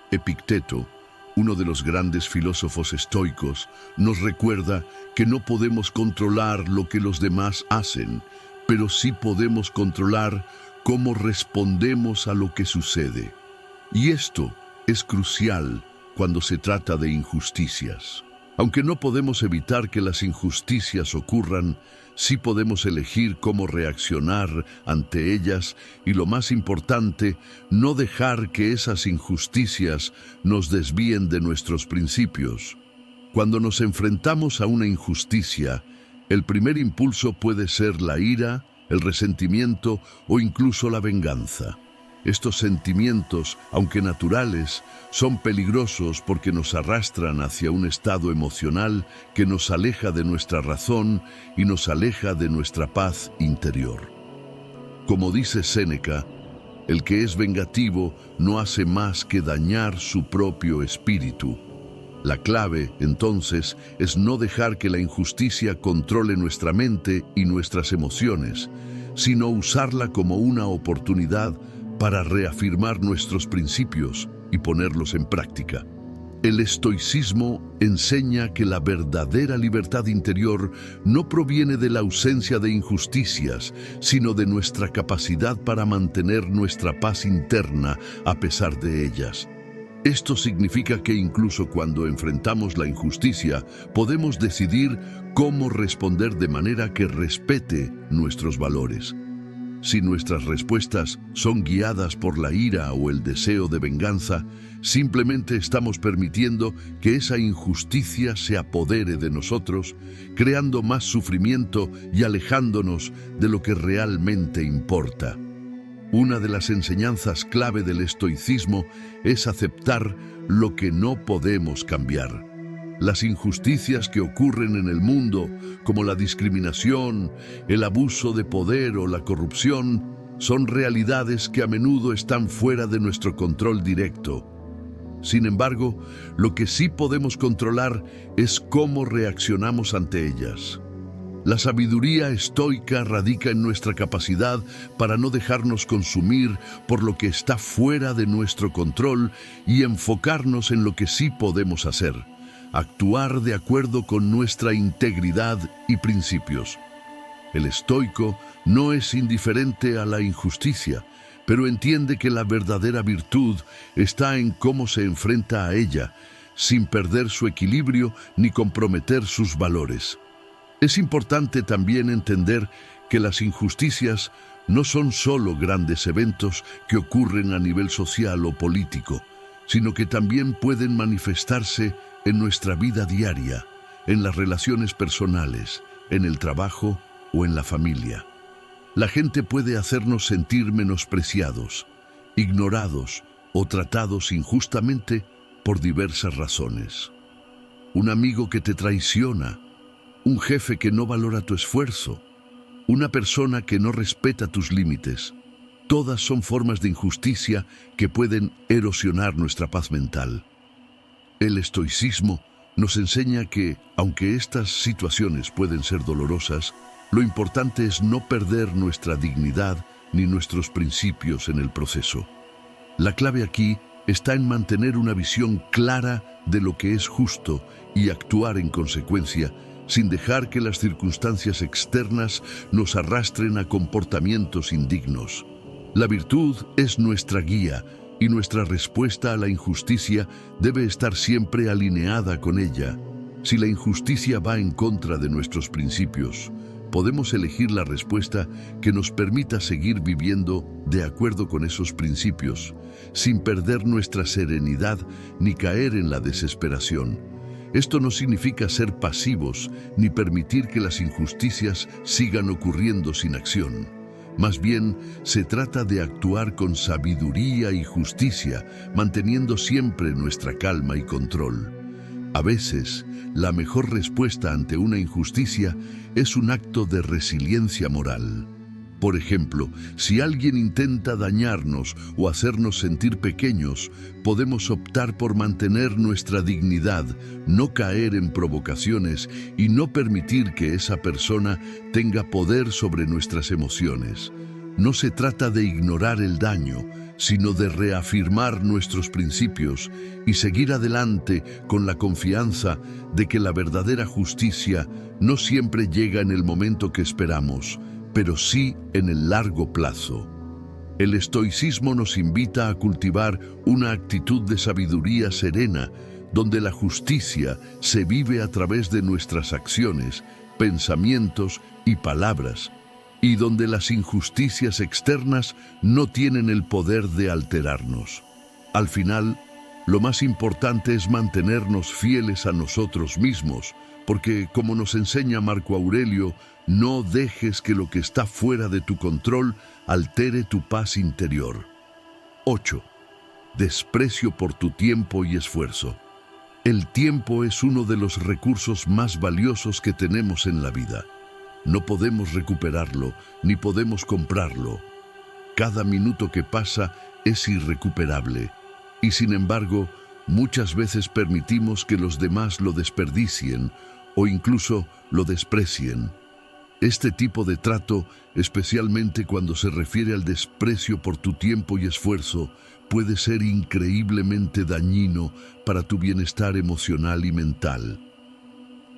Epicteto, uno de los grandes filósofos estoicos, nos recuerda que no podemos controlar lo que los demás hacen, pero sí podemos controlar cómo respondemos a lo que sucede. Y esto es crucial cuando se trata de injusticias. Aunque no podemos evitar que las injusticias ocurran, sí podemos elegir cómo reaccionar ante ellas y, lo más importante, no dejar que esas injusticias nos desvíen de nuestros principios. Cuando nos enfrentamos a una injusticia, el primer impulso puede ser la ira, el resentimiento o incluso la venganza. Estos sentimientos, aunque naturales, son peligrosos porque nos arrastran hacia un estado emocional que nos aleja de nuestra razón y nos aleja de nuestra paz interior. Como dice Séneca, el que es vengativo no hace más que dañar su propio espíritu. La clave, entonces, es no dejar que la injusticia controle nuestra mente y nuestras emociones, sino usarla como una oportunidad para reafirmar nuestros principios y ponerlos en práctica. El estoicismo enseña que la verdadera libertad interior no proviene de la ausencia de injusticias, sino de nuestra capacidad para mantener nuestra paz interna a pesar de ellas. Esto significa que incluso cuando enfrentamos la injusticia, podemos decidir cómo responder de manera que respete nuestros valores. Si nuestras respuestas son guiadas por la ira o el deseo de venganza, simplemente estamos permitiendo que esa injusticia se apodere de nosotros, creando más sufrimiento y alejándonos de lo que realmente importa. Una de las enseñanzas clave del estoicismo es aceptar lo que no podemos cambiar. Las injusticias que ocurren en el mundo, como la discriminación, el abuso de poder o la corrupción, son realidades que a menudo están fuera de nuestro control directo. Sin embargo, lo que sí podemos controlar es cómo reaccionamos ante ellas. La sabiduría estoica radica en nuestra capacidad para no dejarnos consumir por lo que está fuera de nuestro control y enfocarnos en lo que sí podemos hacer, actuar de acuerdo con nuestra integridad y principios. El estoico no es indiferente a la injusticia, pero entiende que la verdadera virtud está en cómo se enfrenta a ella, sin perder su equilibrio ni comprometer sus valores. Es importante también entender que las injusticias no son solo grandes eventos que ocurren a nivel social o político, sino que también pueden manifestarse en nuestra vida diaria, en las relaciones personales, en el trabajo o en la familia. La gente puede hacernos sentir menospreciados, ignorados o tratados injustamente por diversas razones. Un amigo que te traiciona, un jefe que no valora tu esfuerzo, una persona que no respeta tus límites. Todas son formas de injusticia que pueden erosionar nuestra paz mental. El estoicismo nos enseña que, aunque estas situaciones pueden ser dolorosas, lo importante es no perder nuestra dignidad ni nuestros principios en el proceso. La clave aquí está en mantener una visión clara de lo que es justo y actuar en consecuencia, sin dejar que las circunstancias externas nos arrastren a comportamientos indignos. La virtud es nuestra guía y nuestra respuesta a la injusticia debe estar siempre alineada con ella. Si la injusticia va en contra de nuestros principios, podemos elegir la respuesta que nos permita seguir viviendo de acuerdo con esos principios, sin perder nuestra serenidad ni caer en la desesperación. Esto no significa ser pasivos ni permitir que las injusticias sigan ocurriendo sin acción. Más bien, se trata de actuar con sabiduría y justicia, manteniendo siempre nuestra calma y control. A veces, la mejor respuesta ante una injusticia es un acto de resiliencia moral. Por ejemplo, si alguien intenta dañarnos o hacernos sentir pequeños, podemos optar por mantener nuestra dignidad, no caer en provocaciones y no permitir que esa persona tenga poder sobre nuestras emociones. No se trata de ignorar el daño, sino de reafirmar nuestros principios y seguir adelante con la confianza de que la verdadera justicia no siempre llega en el momento que esperamos, pero sí en el largo plazo. El estoicismo nos invita a cultivar una actitud de sabiduría serena, donde la justicia se vive a través de nuestras acciones, pensamientos y palabras, y donde las injusticias externas no tienen el poder de alterarnos. Al final, lo más importante es mantenernos fieles a nosotros mismos, porque, como nos enseña Marco Aurelio, no dejes que lo que está fuera de tu control altere tu paz interior. 8. Desprecio por tu tiempo y esfuerzo. El tiempo es uno de los recursos más valiosos que tenemos en la vida. No podemos recuperarlo, ni podemos comprarlo. Cada minuto que pasa es irrecuperable, y sin embargo, muchas veces permitimos que los demás lo desperdicien o incluso lo desprecien. Este tipo de trato, especialmente cuando se refiere al desprecio por tu tiempo y esfuerzo, puede ser increíblemente dañino para tu bienestar emocional y mental.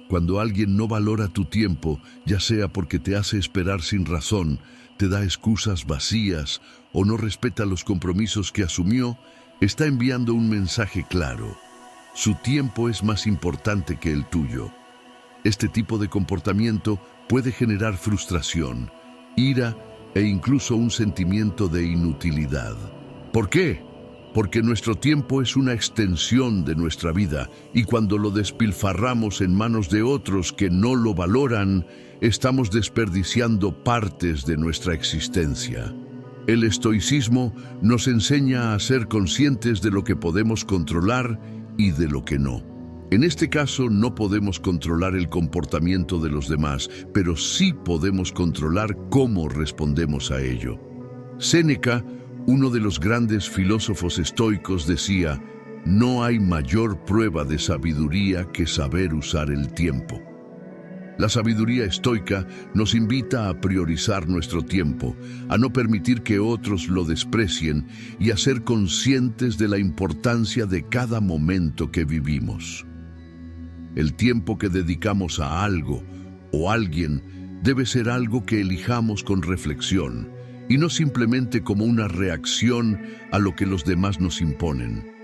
Cuando alguien no valora tu tiempo, ya sea porque te hace esperar sin razón, te da excusas vacías o no respeta los compromisos que asumió, está enviando un mensaje claro. Su tiempo es más importante que el tuyo. Este tipo de comportamiento puede generar frustración, ira e incluso un sentimiento de inutilidad. ¿Por qué? Porque nuestro tiempo es una extensión de nuestra vida y cuando lo despilfarramos en manos de otros que no lo valoran, estamos desperdiciando partes de nuestra existencia. El estoicismo nos enseña a ser conscientes de lo que podemos controlar y de lo que no. En este caso no podemos controlar el comportamiento de los demás, pero sí podemos controlar cómo respondemos a ello. Séneca, uno de los grandes filósofos estoicos, decía: No hay mayor prueba de sabiduría que saber usar el tiempo. La sabiduría estoica nos invita a priorizar nuestro tiempo, a no permitir que otros lo desprecien y a ser conscientes de la importancia de cada momento que vivimos. El tiempo que dedicamos a algo o alguien debe ser algo que elijamos con reflexión y no simplemente como una reacción a lo que los demás nos imponen.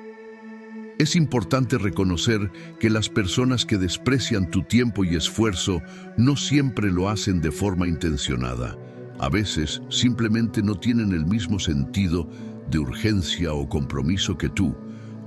Es importante reconocer que las personas que desprecian tu tiempo y esfuerzo no siempre lo hacen de forma intencionada. A veces simplemente no tienen el mismo sentido de urgencia o compromiso que tú,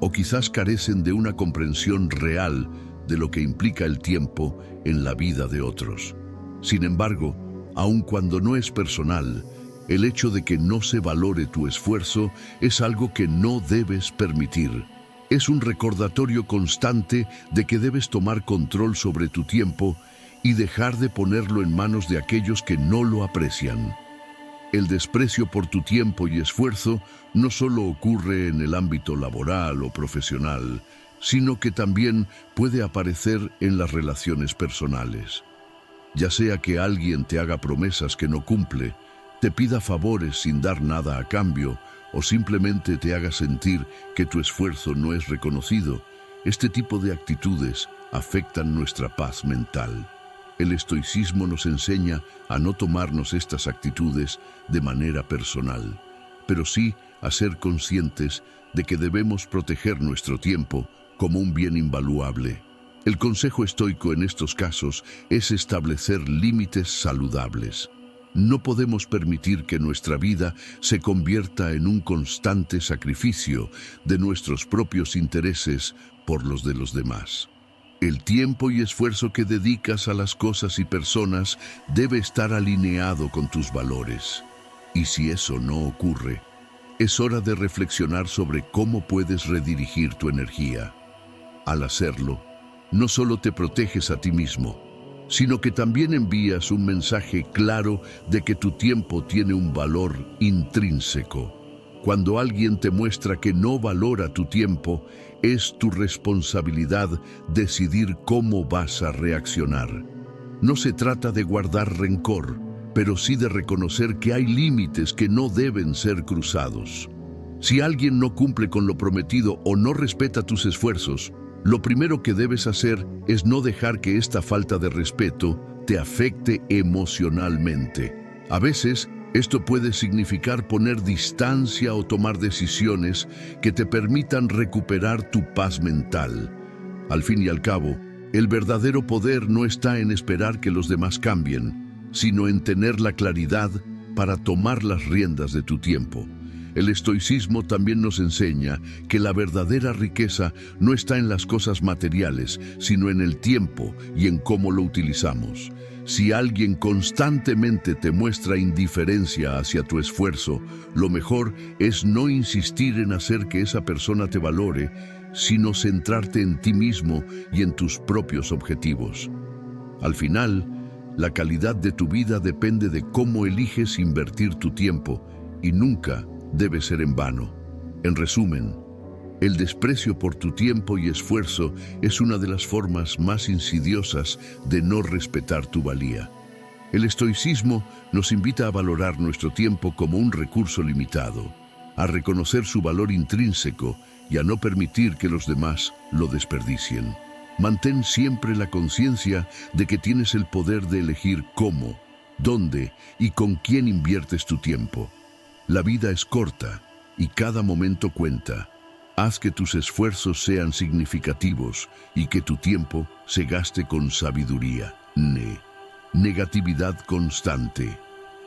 o quizás carecen de una comprensión real de lo que implica el tiempo en la vida de otros. Sin embargo, aun cuando no es personal, el hecho de que no se valore tu esfuerzo es algo que no debes permitir. Es un recordatorio constante de que debes tomar control sobre tu tiempo y dejar de ponerlo en manos de aquellos que no lo aprecian. El desprecio por tu tiempo y esfuerzo no solo ocurre en el ámbito laboral o profesional, sino que también puede aparecer en las relaciones personales. Ya sea que alguien te haga promesas que no cumple, te pida favores sin dar nada a cambio, o simplemente te haga sentir que tu esfuerzo no es reconocido, este tipo de actitudes afectan nuestra paz mental. El estoicismo nos enseña a no tomarnos estas actitudes de manera personal, pero sí a ser conscientes de que debemos proteger nuestro tiempo como un bien invaluable. El consejo estoico en estos casos es establecer límites saludables. No podemos permitir que nuestra vida se convierta en un constante sacrificio de nuestros propios intereses por los de los demás. El tiempo y esfuerzo que dedicas a las cosas y personas debe estar alineado con tus valores. Y si eso no ocurre, es hora de reflexionar sobre cómo puedes redirigir tu energía. Al hacerlo, no solo te proteges a ti mismo, sino que también envías un mensaje claro de que tu tiempo tiene un valor intrínseco. Cuando alguien te muestra que no valora tu tiempo, es tu responsabilidad decidir cómo vas a reaccionar. No se trata de guardar rencor, pero sí de reconocer que hay límites que no deben ser cruzados. Si alguien no cumple con lo prometido o no respeta tus esfuerzos, lo primero que debes hacer es no dejar que esta falta de respeto te afecte emocionalmente. A veces, esto puede significar poner distancia o tomar decisiones que te permitan recuperar tu paz mental. Al fin y al cabo, el verdadero poder no está en esperar que los demás cambien, sino en tener la claridad para tomar las riendas de tu tiempo. El estoicismo también nos enseña que la verdadera riqueza no está en las cosas materiales, sino en el tiempo y en cómo lo utilizamos. Si alguien constantemente te muestra indiferencia hacia tu esfuerzo, lo mejor es no insistir en hacer que esa persona te valore, sino centrarte en ti mismo y en tus propios objetivos. Al final, la calidad de tu vida depende de cómo eliges invertir tu tiempo y nunca debe ser en vano. En resumen, el desprecio por tu tiempo y esfuerzo es una de las formas más insidiosas de no respetar tu valía. El estoicismo nos invita a valorar nuestro tiempo como un recurso limitado, a reconocer su valor intrínseco y a no permitir que los demás lo desperdicien. Mantén siempre la conciencia de que tienes el poder de elegir cómo, dónde y con quién inviertes tu tiempo. La vida es corta y cada momento cuenta. Haz que tus esfuerzos sean significativos y que tu tiempo se gaste con sabiduría. Negatividad constante.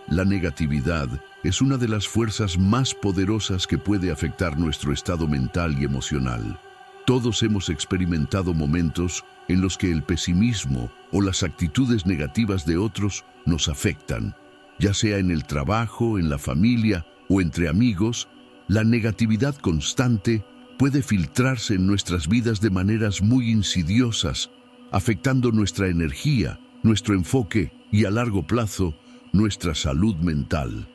La negatividad es una de las fuerzas más poderosas que puede afectar nuestro estado mental y emocional. Todos hemos experimentado momentos en los que el pesimismo o las actitudes negativas de otros nos afectan. Ya sea en el trabajo, en la familia o entre amigos, la negatividad constante puede filtrarse en nuestras vidas de maneras muy insidiosas, afectando nuestra energía, nuestro enfoque y a largo plazo, nuestra salud mental.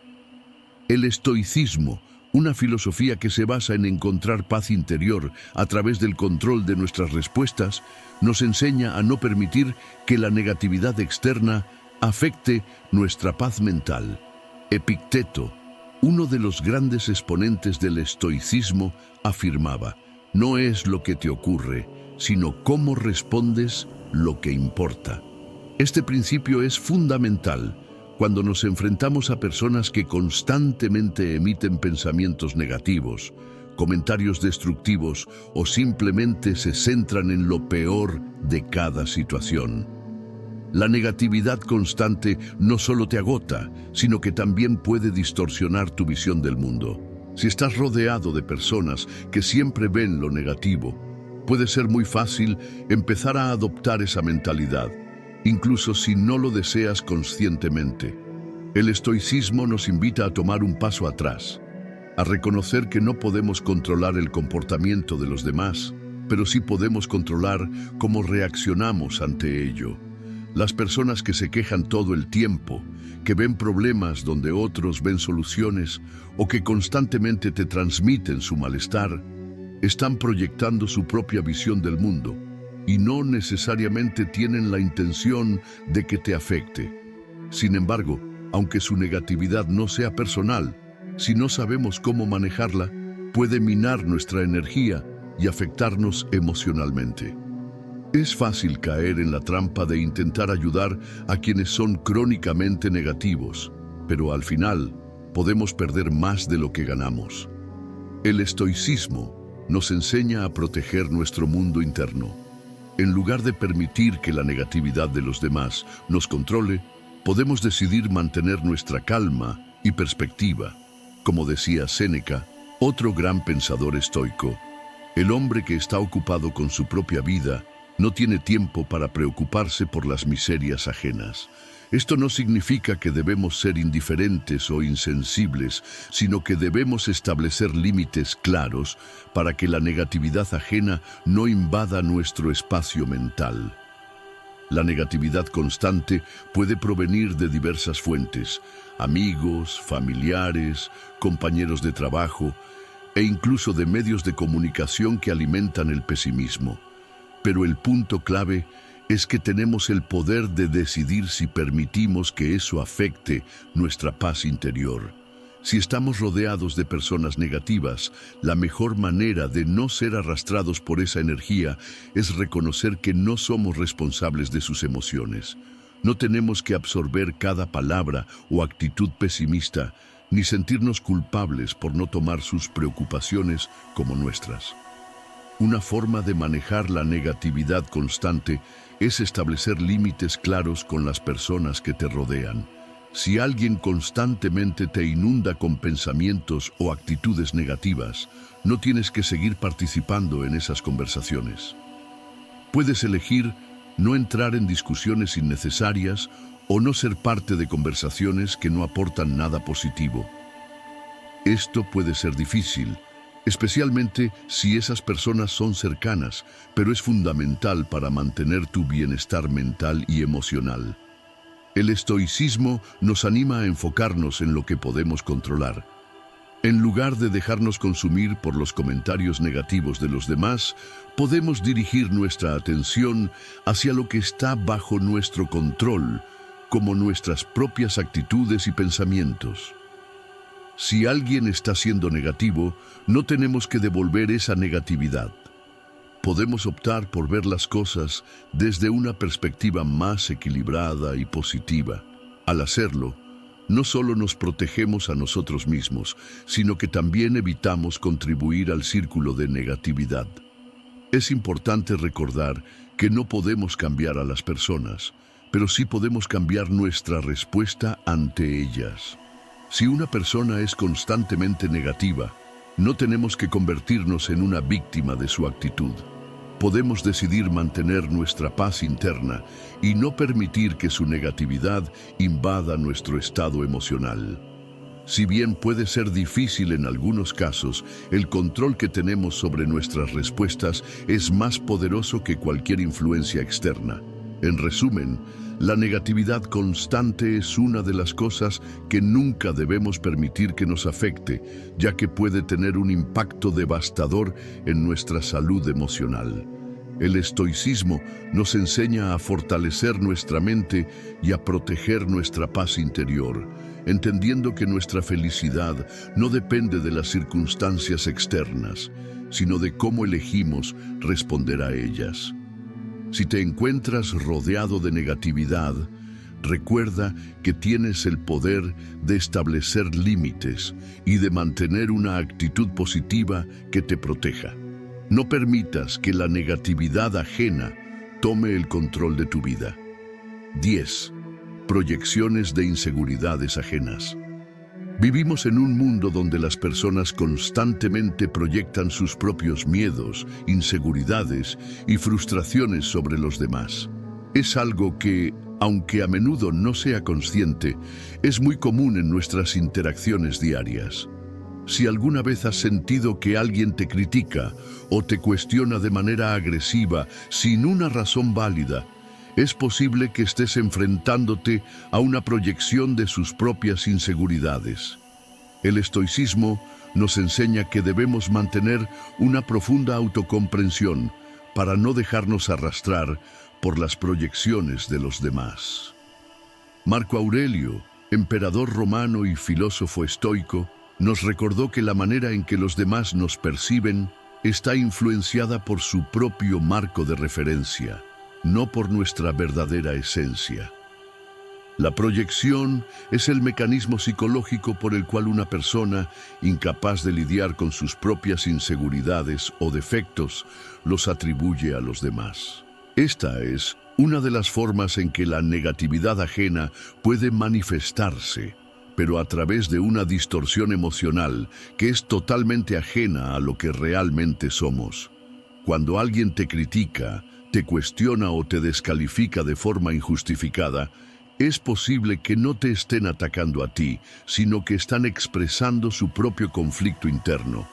El estoicismo, Una filosofía que se basa en encontrar paz interior a través del control de nuestras respuestas, nos enseña a no permitir que la negatividad externa afecte nuestra paz mental. Epicteto, uno de los grandes exponentes del estoicismo, afirmaba: no es lo que te ocurre, sino cómo respondes lo que importa. Este principio es fundamental cuando nos enfrentamos a personas que constantemente emiten pensamientos negativos, comentarios destructivos o simplemente se centran en lo peor de cada situación. La negatividad constante no solo te agota, sino que también puede distorsionar tu visión del mundo. Si estás rodeado de personas que siempre ven lo negativo, puede ser muy fácil empezar a adoptar esa mentalidad, incluso si no lo deseas conscientemente. El estoicismo nos invita a tomar un paso atrás, a reconocer que no podemos controlar el comportamiento de los demás, pero sí podemos controlar cómo reaccionamos ante ello. Las personas que se quejan todo el tiempo, que ven problemas donde otros ven soluciones o que constantemente te transmiten su malestar, están proyectando su propia visión del mundo y no necesariamente tienen la intención de que te afecte. Sin embargo, aunque su negatividad no sea personal, si no sabemos cómo manejarla, puede minar nuestra energía y afectarnos emocionalmente. Es fácil caer en la trampa de intentar ayudar a quienes son crónicamente negativos, pero al final podemos perder más de lo que ganamos. El estoicismo nos enseña a proteger nuestro mundo interno. En lugar de permitir que la negatividad de los demás nos controle, podemos decidir mantener nuestra calma y perspectiva. Como decía Séneca, otro gran pensador estoico, el hombre que está ocupado con su propia vida no tiene tiempo para preocuparse por las miserias ajenas. Esto no significa que debemos ser indiferentes o insensibles, sino que debemos establecer límites claros para que la negatividad ajena no invada nuestro espacio mental. La negatividad constante puede provenir de diversas fuentes: amigos, familiares, compañeros de trabajo e incluso de medios de comunicación que alimentan el pesimismo. Pero el punto clave es que tenemos el poder de decidir si permitimos que eso afecte nuestra paz interior. Si estamos rodeados de personas negativas, la mejor manera de no ser arrastrados por esa energía es reconocer que no somos responsables de sus emociones. No tenemos que absorber cada palabra o actitud pesimista, ni sentirnos culpables por no tomar sus preocupaciones como nuestras. Una forma de manejar la negatividad constante es establecer límites claros con las personas que te rodean. Si alguien constantemente te inunda con pensamientos o actitudes negativas, no tienes que seguir participando en esas conversaciones. Puedes elegir no entrar en discusiones innecesarias o no ser parte de conversaciones que no aportan nada positivo. Esto puede ser difícil, especialmente si esas personas son cercanas, pero es fundamental para mantener tu bienestar mental y emocional. El estoicismo nos anima a enfocarnos en lo que podemos controlar. En lugar de dejarnos consumir por los comentarios negativos de los demás, podemos dirigir nuestra atención hacia lo que está bajo nuestro control, como nuestras propias actitudes y pensamientos. Si alguien está siendo negativo, no tenemos que devolver esa negatividad. Podemos optar por ver las cosas desde una perspectiva más equilibrada y positiva. Al hacerlo, no solo nos protegemos a nosotros mismos, sino que también evitamos contribuir al círculo de negatividad. Es importante recordar que no podemos cambiar a las personas, pero sí podemos cambiar nuestra respuesta ante ellas. Si una persona es constantemente negativa, no tenemos que convertirnos en una víctima de su actitud. Podemos decidir mantener nuestra paz interna y no permitir que su negatividad invada nuestro estado emocional. Si bien puede ser difícil en algunos casos, el control que tenemos sobre nuestras respuestas es más poderoso que cualquier influencia externa. En resumen, la negatividad constante es una de las cosas que nunca debemos permitir que nos afecte, ya que puede tener un impacto devastador en nuestra salud emocional. El estoicismo nos enseña a fortalecer nuestra mente y a proteger nuestra paz interior, entendiendo que nuestra felicidad no depende de las circunstancias externas, sino de cómo elegimos responder a ellas. Si te encuentras rodeado de negatividad, recuerda que tienes el poder de establecer límites y de mantener una actitud positiva que te proteja. No permitas que la negatividad ajena tome el control de tu vida. 10. Proyecciones de inseguridades ajenas. Vivimos en un mundo donde las personas constantemente proyectan sus propios miedos, inseguridades y frustraciones sobre los demás. Es algo que, aunque a menudo no sea consciente, es muy común en nuestras interacciones diarias. Si alguna vez has sentido que alguien te critica o te cuestiona de manera agresiva sin una razón válida, es posible que estés enfrentándote a una proyección de sus propias inseguridades. El estoicismo nos enseña que debemos mantener una profunda autocomprensión para no dejarnos arrastrar por las proyecciones de los demás. Marco Aurelio, emperador romano y filósofo estoico, nos recordó que la manera en que los demás nos perciben está influenciada por su propio marco de referencia, no por nuestra verdadera esencia. La proyección es el mecanismo psicológico por el cual una persona, incapaz de lidiar con sus propias inseguridades o defectos, los atribuye a los demás. Esta es una de las formas en que la negatividad ajena puede manifestarse, pero a través de una distorsión emocional que es totalmente ajena a lo que realmente somos. Cuando alguien te critica, te cuestiona o te descalifica de forma injustificada, es posible que no te estén atacando a ti, sino que están expresando su propio conflicto interno.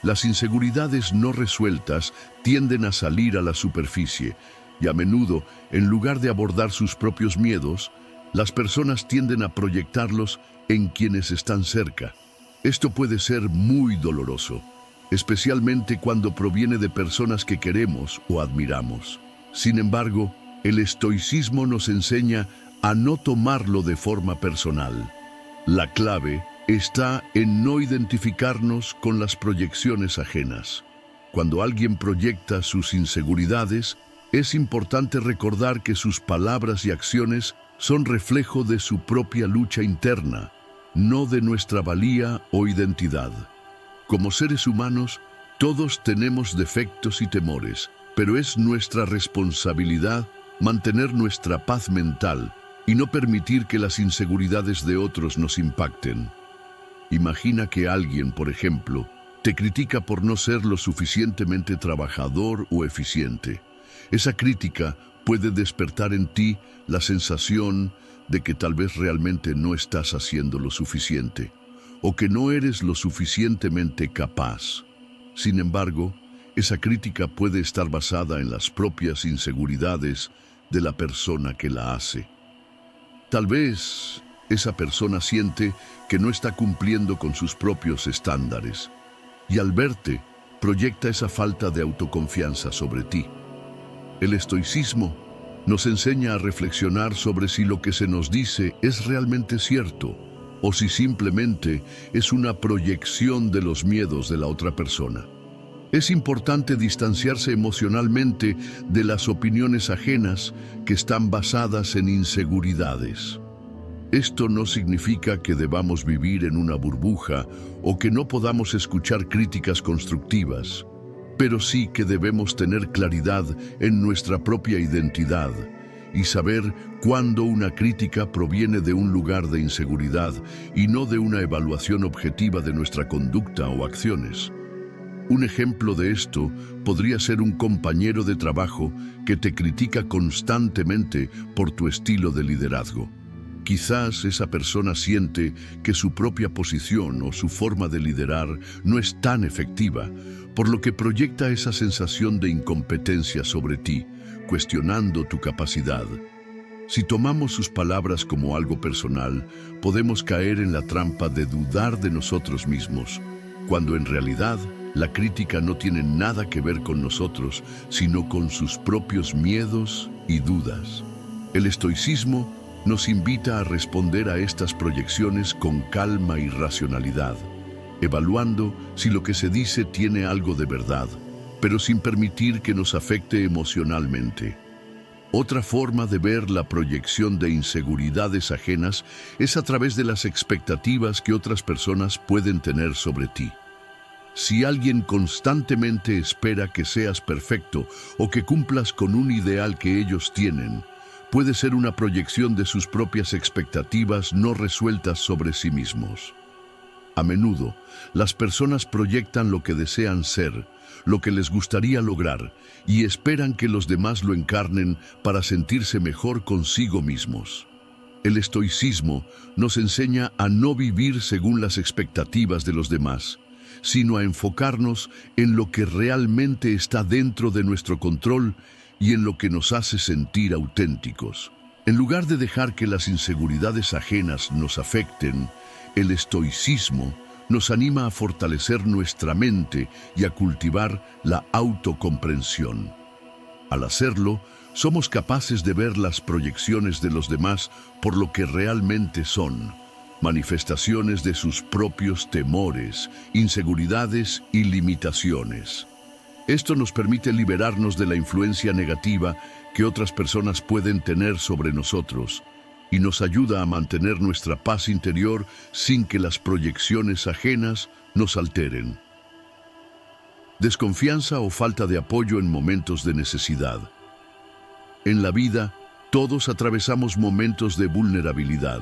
Las inseguridades no resueltas tienden a salir a la superficie y a menudo, en lugar de abordar sus propios miedos, las personas tienden a proyectarlos en quienes están cerca. Esto puede ser muy doloroso, especialmente cuando proviene de personas que queremos o admiramos. Sin embargo, el estoicismo nos enseña a no tomarlo de forma personal. La clave está en no identificarnos con las proyecciones ajenas. Cuando alguien proyecta sus inseguridades, es importante recordar que sus palabras y acciones son reflejo de su propia lucha interna, no de nuestra valía o identidad. Como seres humanos, todos tenemos defectos y temores, pero es nuestra responsabilidad mantener nuestra paz mental y no permitir que las inseguridades de otros nos impacten. Imagina que alguien, por ejemplo, te critica por no ser lo suficientemente trabajador o eficiente. Esa crítica puede despertar en ti la sensación de que tal vez realmente no estás haciendo lo suficiente o que no eres lo suficientemente capaz. Sin embargo, esa crítica puede estar basada en las propias inseguridades de la persona que la hace. Tal vez esa persona siente que no está cumpliendo con sus propios estándares y al verte proyecta esa falta de autoconfianza sobre ti. El estoicismo nos enseña a reflexionar sobre si lo que se nos dice es realmente cierto o si simplemente es una proyección de los miedos de la otra persona. Es importante distanciarse emocionalmente de las opiniones ajenas que están basadas en inseguridades. Esto no significa que debamos vivir en una burbuja o que no podamos escuchar críticas constructivas, pero sí que debemos tener claridad en nuestra propia identidad y saber cuándo una crítica proviene de un lugar de inseguridad y no de una evaluación objetiva de nuestra conducta o acciones. Un ejemplo de esto podría ser un compañero de trabajo que te critica constantemente por tu estilo de liderazgo. Quizás esa persona siente que su propia posición o su forma de liderar no es tan efectiva, por lo que proyecta esa sensación de incompetencia sobre ti, cuestionando tu capacidad. Si tomamos sus palabras como algo personal, podemos caer en la trampa de dudar de nosotros mismos, cuando en realidad la crítica no tiene nada que ver con nosotros, sino con sus propios miedos y dudas. El estoicismo nos invita a responder a estas proyecciones con calma y racionalidad, evaluando si lo que se dice tiene algo de verdad, pero sin permitir que nos afecte emocionalmente. Otra forma de ver la proyección de inseguridades ajenas es a través de las expectativas que otras personas pueden tener sobre ti. Si alguien constantemente espera que seas perfecto o que cumplas con un ideal que ellos tienen, puede ser una proyección de sus propias expectativas no resueltas sobre sí mismos. A menudo, las personas proyectan lo que desean ser, lo que les gustaría lograr, y esperan que los demás lo encarnen para sentirse mejor consigo mismos. El estoicismo nos enseña a no vivir según las expectativas de los demás, sino a enfocarnos en lo que realmente está dentro de nuestro control y en lo que nos hace sentir auténticos. En lugar de dejar que las inseguridades ajenas nos afecten, el estoicismo nos anima a fortalecer nuestra mente y a cultivar la autocomprensión. Al hacerlo, somos capaces de ver las proyecciones de los demás por lo que realmente son, manifestaciones de sus propios temores, inseguridades y limitaciones. Esto nos permite liberarnos de la influencia negativa que otras personas pueden tener sobre nosotros y nos ayuda a mantener nuestra paz interior sin que las proyecciones ajenas nos alteren. Desconfianza o falta de apoyo en momentos de necesidad. En la vida, todos atravesamos momentos de vulnerabilidad,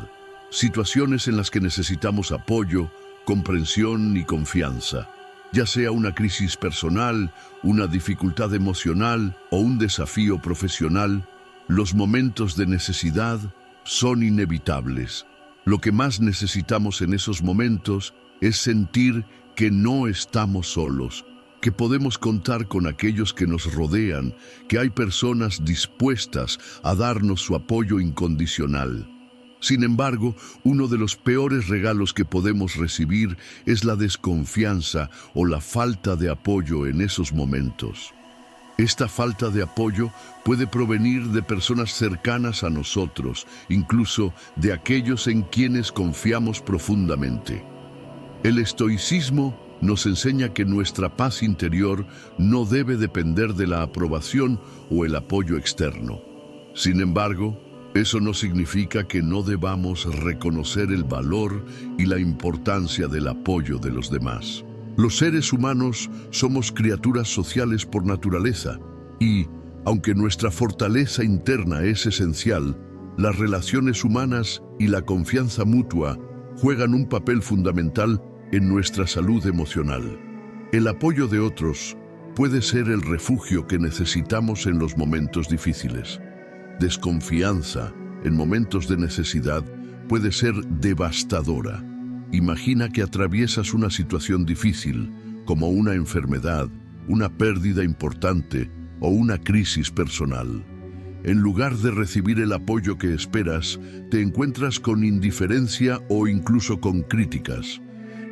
situaciones en las que necesitamos apoyo, comprensión y confianza. Ya sea una crisis personal, una dificultad emocional o un desafío profesional, los momentos de necesidad son inevitables. Lo que más necesitamos en esos momentos es sentir que no estamos solos, que podemos contar con aquellos que nos rodean, que hay personas dispuestas a darnos su apoyo incondicional. Sin embargo, uno de los peores regalos que podemos recibir es la desconfianza o la falta de apoyo en esos momentos. Esta falta de apoyo puede provenir de personas cercanas a nosotros, incluso de aquellos en quienes confiamos profundamente. El estoicismo nos enseña que nuestra paz interior no debe depender de la aprobación o el apoyo externo. Sin embargo, eso no significa que no debamos reconocer el valor y la importancia del apoyo de los demás. Los seres humanos somos criaturas sociales por naturaleza y, aunque nuestra fortaleza interna es esencial, las relaciones humanas y la confianza mutua juegan un papel fundamental en nuestra salud emocional. El apoyo de otros puede ser el refugio que necesitamos en los momentos difíciles. Desconfianza en momentos de necesidad puede ser devastadora. Imagina que atraviesas una situación difícil, como una enfermedad, una pérdida importante o una crisis personal. En lugar de recibir el apoyo que esperas, te encuentras con indiferencia o incluso con críticas.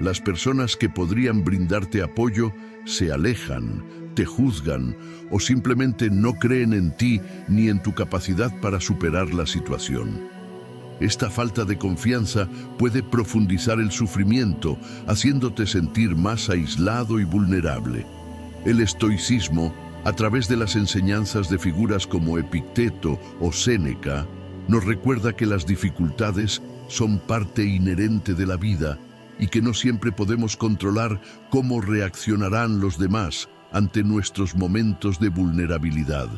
Las personas que podrían brindarte apoyo se alejan, te juzgan o simplemente no creen en ti ni en tu capacidad para superar la situación. Esta falta de confianza puede profundizar el sufrimiento, haciéndote sentir más aislado y vulnerable. El estoicismo, a través de las enseñanzas de figuras como Epicteto o Séneca, nos recuerda que las dificultades son parte inherente de la vida y que no siempre podemos controlar cómo reaccionarán los demás ante nuestros momentos de vulnerabilidad.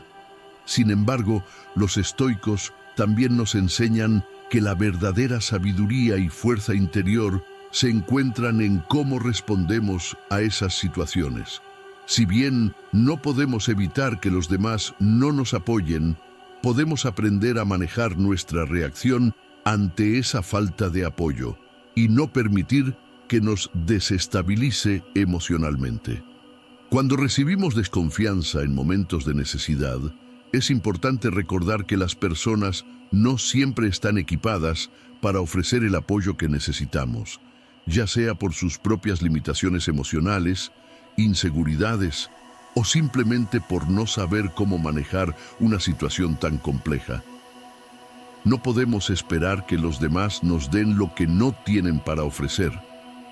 Sin embargo, los estoicos también nos enseñan que la verdadera sabiduría y fuerza interior se encuentran en cómo respondemos a esas situaciones. Si bien no podemos evitar que los demás no nos apoyen, podemos aprender a manejar nuestra reacción ante esa falta de apoyo y no permitir que nos desestabilice emocionalmente. Cuando recibimos desconfianza en momentos de necesidad, es importante recordar que las personas no siempre están equipadas para ofrecer el apoyo que necesitamos, ya sea por sus propias limitaciones emocionales, inseguridades o simplemente por no saber cómo manejar una situación tan compleja. No podemos esperar que los demás nos den lo que no tienen para ofrecer.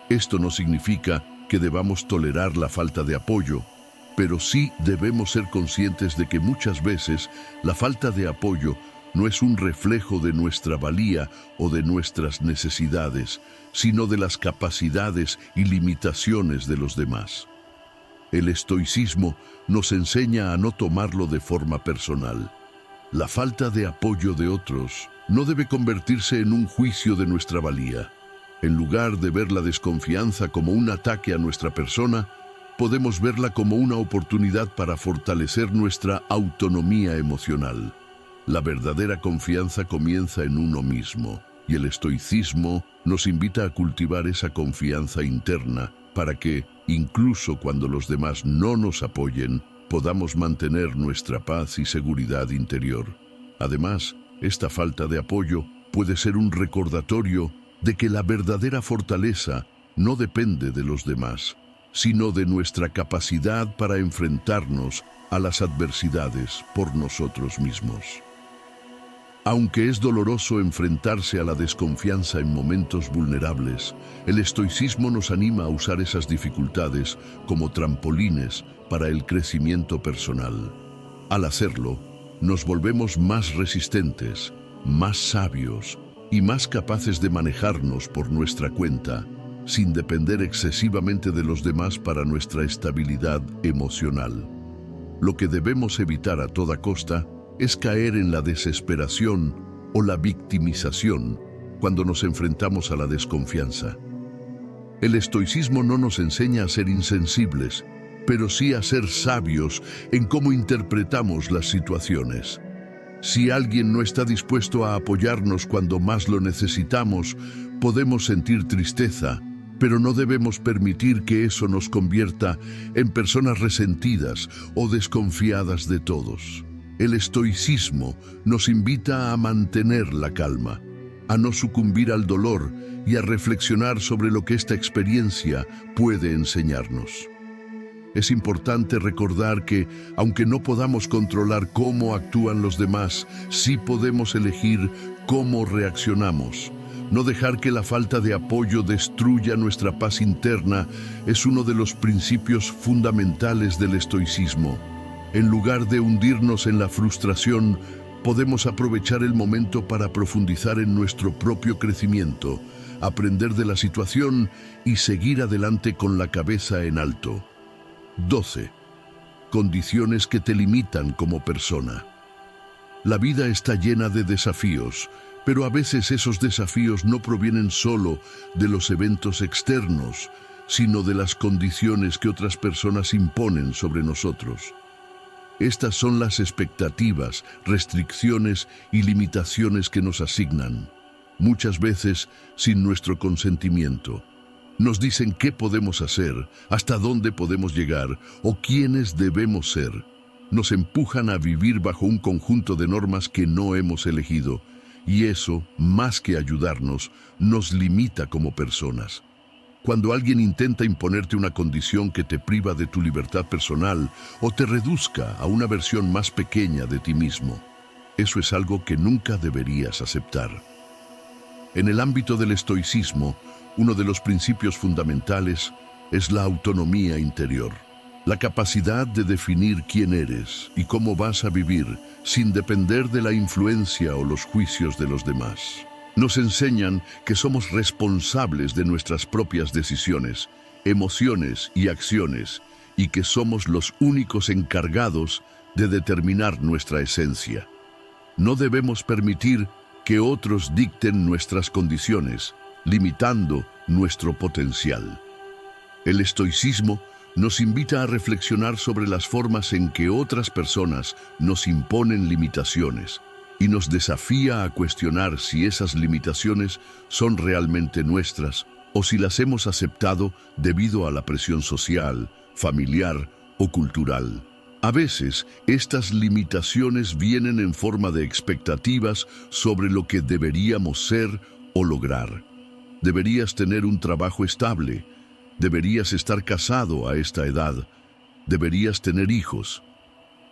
Esto no significa que debamos tolerar la falta de apoyo, pero sí debemos ser conscientes de que muchas veces la falta de apoyo no es un reflejo de nuestra valía o de nuestras necesidades, sino de las capacidades y limitaciones de los demás. El estoicismo nos enseña a no tomarlo de forma personal. La falta de apoyo de otros no debe convertirse en un juicio de nuestra valía. En lugar de ver la desconfianza como un ataque a nuestra persona, podemos verla como una oportunidad para fortalecer nuestra autonomía emocional. La verdadera confianza comienza en uno mismo, y el estoicismo nos invita a cultivar esa confianza interna para que, incluso cuando los demás no nos apoyen, podamos mantener nuestra paz y seguridad interior. Además, esta falta de apoyo puede ser un recordatorio de que la verdadera fortaleza no depende de los demás, sino de nuestra capacidad para enfrentarnos a las adversidades por nosotros mismos. Aunque es doloroso enfrentarse a la desconfianza en momentos vulnerables, el estoicismo nos anima a usar esas dificultades como trampolines para el crecimiento personal. Al hacerlo, nos volvemos más resistentes, más sabios y más capaces de manejarnos por nuestra cuenta, sin depender excesivamente de los demás para nuestra estabilidad emocional. Lo que debemos evitar a toda costa es caer en la desesperación o la victimización cuando nos enfrentamos a la desconfianza. El estoicismo no nos enseña a ser insensibles, pero sí a ser sabios en cómo interpretamos las situaciones. Si alguien no está dispuesto a apoyarnos cuando más lo necesitamos, podemos sentir tristeza, pero no debemos permitir que eso nos convierta en personas resentidas o desconfiadas de todos. El estoicismo nos invita a mantener la calma, a no sucumbir al dolor y a reflexionar sobre lo que esta experiencia puede enseñarnos. Es importante recordar que, aunque no podamos controlar cómo actúan los demás, sí podemos elegir cómo reaccionamos. No dejar que la falta de apoyo destruya nuestra paz interna es uno de los principios fundamentales del estoicismo. En lugar de hundirnos en la frustración, podemos aprovechar el momento para profundizar en nuestro propio crecimiento, aprender de la situación y seguir adelante con la cabeza en alto. 12. Condiciones que te limitan como persona. La vida está llena de desafíos, pero a veces esos desafíos no provienen solo de los eventos externos, sino de las condiciones que otras personas imponen sobre nosotros. Estas son las expectativas, restricciones y limitaciones que nos asignan, muchas veces sin nuestro consentimiento. Nos dicen qué podemos hacer, hasta dónde podemos llegar o quiénes debemos ser. Nos empujan a vivir bajo un conjunto de normas que no hemos elegido, y eso, más que ayudarnos, nos limita como personas. Cuando alguien intenta imponerte una condición que te priva de tu libertad personal o te reduzca a una versión más pequeña de ti mismo, eso es algo que nunca deberías aceptar. En el ámbito del estoicismo, uno de los principios fundamentales es la autonomía interior, la capacidad de definir quién eres y cómo vas a vivir sin depender de la influencia o los juicios de los demás. Nos enseñan que somos responsables de nuestras propias decisiones, emociones y acciones, y que somos los únicos encargados de determinar nuestra esencia. No debemos permitir que otros dicten nuestras condiciones, limitando nuestro potencial. El estoicismo nos invita a reflexionar sobre las formas en que otras personas nos imponen limitaciones y nos desafía a cuestionar si esas limitaciones son realmente nuestras o si las hemos aceptado debido a la presión social, familiar o cultural. A veces, estas limitaciones vienen en forma de expectativas sobre lo que deberíamos ser o lograr. Deberías tener un trabajo estable. Deberías estar casado a esta edad. Deberías tener hijos.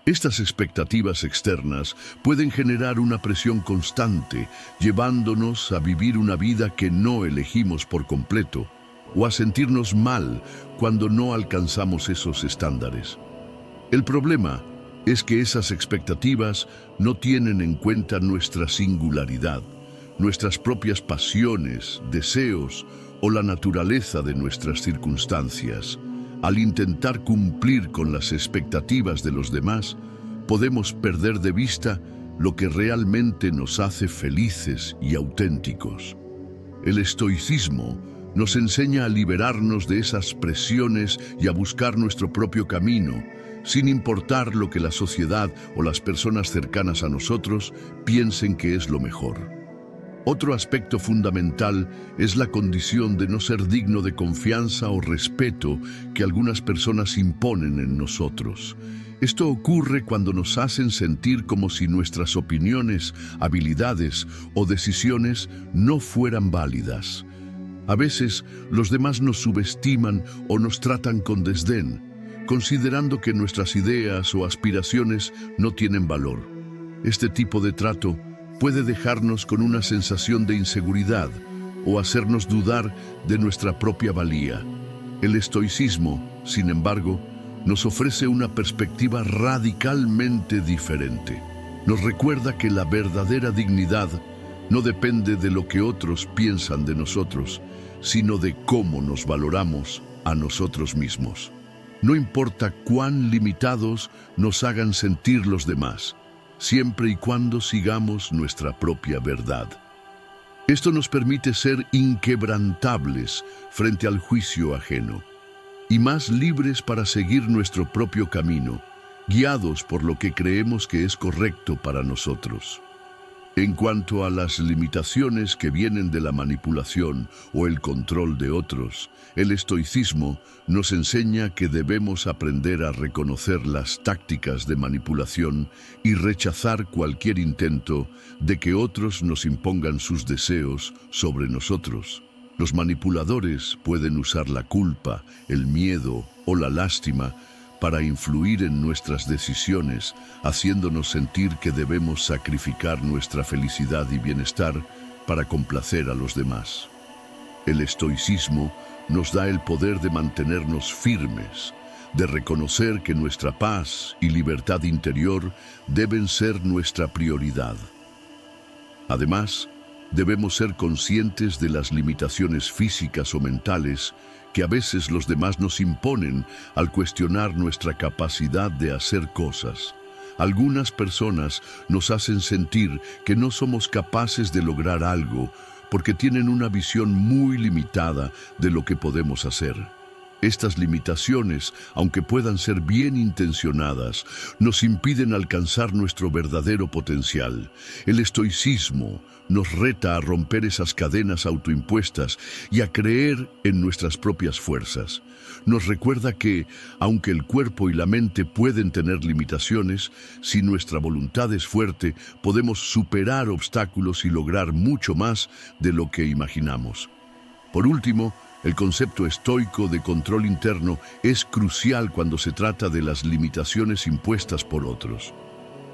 Estas expectativas externas pueden generar una presión constante, llevándonos a vivir una vida que no elegimos por completo, o a sentirnos mal cuando no alcanzamos esos estándares. El problema es que esas expectativas no tienen en cuenta nuestra singularidad, nuestras propias pasiones, deseos o la naturaleza de nuestras circunstancias. Al intentar cumplir con las expectativas de los demás, podemos perder de vista lo que realmente nos hace felices y auténticos. El estoicismo nos enseña a liberarnos de esas presiones y a buscar nuestro propio camino, sin importar lo que la sociedad o las personas cercanas a nosotros piensen que es lo mejor. Otro aspecto fundamental es la condición de no ser digno de confianza o respeto que algunas personas imponen en nosotros. Esto ocurre cuando nos hacen sentir como si nuestras opiniones, habilidades o decisiones no fueran válidas. A veces, los demás nos subestiman o nos tratan con desdén, considerando que nuestras ideas o aspiraciones no tienen valor. Este tipo de trato puede dejarnos con una sensación de inseguridad o hacernos dudar de nuestra propia valía. El estoicismo, sin embargo, nos ofrece una perspectiva radicalmente diferente. Nos recuerda que la verdadera dignidad no depende de lo que otros piensan de nosotros, sino de cómo nos valoramos a nosotros mismos. No importa cuán limitados nos hagan sentir los demás, siempre y cuando sigamos nuestra propia verdad. Esto nos permite ser inquebrantables frente al juicio ajeno y más libres para seguir nuestro propio camino, guiados por lo que creemos que es correcto para nosotros. En cuanto a las limitaciones que vienen de la manipulación o el control de otros, el estoicismo nos enseña que debemos aprender a reconocer las tácticas de manipulación y rechazar cualquier intento de que otros nos impongan sus deseos sobre nosotros. Los manipuladores pueden usar la culpa, el miedo o la lástima para influir en nuestras decisiones, haciéndonos sentir que debemos sacrificar nuestra felicidad y bienestar para complacer a los demás. El estoicismo nos da el poder de mantenernos firmes, de reconocer que nuestra paz y libertad interior deben ser nuestra prioridad. Además, debemos ser conscientes de las limitaciones físicas o mentales que a veces los demás nos imponen al cuestionar nuestra capacidad de hacer cosas. Algunas personas nos hacen sentir que no somos capaces de lograr algo porque tienen una visión muy limitada de lo que podemos hacer. Estas limitaciones, aunque puedan ser bien intencionadas, nos impiden alcanzar nuestro verdadero potencial. El estoicismo nos reta a romper esas cadenas autoimpuestas y a creer en nuestras propias fuerzas. Nos recuerda que, aunque el cuerpo y la mente pueden tener limitaciones, si nuestra voluntad es fuerte, podemos superar obstáculos y lograr mucho más de lo que imaginamos. Por último, el concepto estoico de control interno es crucial cuando se trata de las limitaciones impuestas por otros.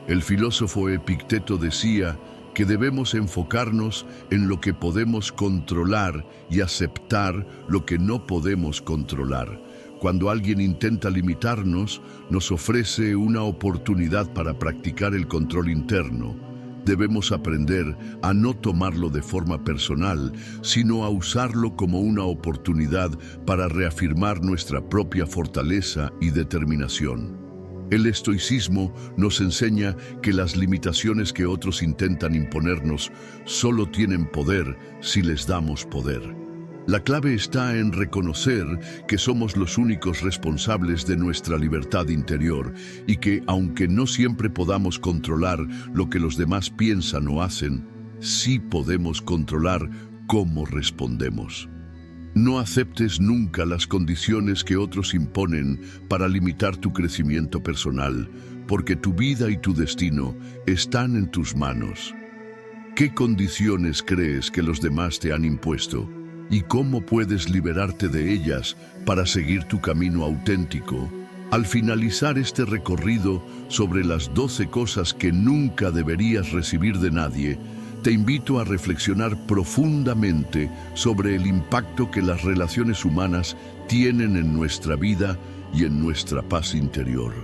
El filósofo Epicteto decía que debemos enfocarnos en lo que podemos controlar y aceptar lo que no podemos controlar. Cuando alguien intenta limitarnos, nos ofrece una oportunidad para practicar el control interno. Debemos aprender a no tomarlo de forma personal, sino a usarlo como una oportunidad para reafirmar nuestra propia fortaleza y determinación. El estoicismo nos enseña que las limitaciones que otros intentan imponernos solo tienen poder si les damos poder. La clave está en reconocer que somos los únicos responsables de nuestra libertad interior y que, aunque no siempre podamos controlar lo que los demás piensan o hacen, sí podemos controlar cómo respondemos. No aceptes nunca las condiciones que otros imponen para limitar tu crecimiento personal, porque tu vida y tu destino están en tus manos. ¿Qué condiciones crees que los demás te han impuesto? ¿Y cómo puedes liberarte de ellas para seguir tu camino auténtico? Al finalizar este recorrido sobre las 12 cosas que nunca deberías recibir de nadie, te invito a reflexionar profundamente sobre el impacto que las relaciones humanas tienen en nuestra vida y en nuestra paz interior.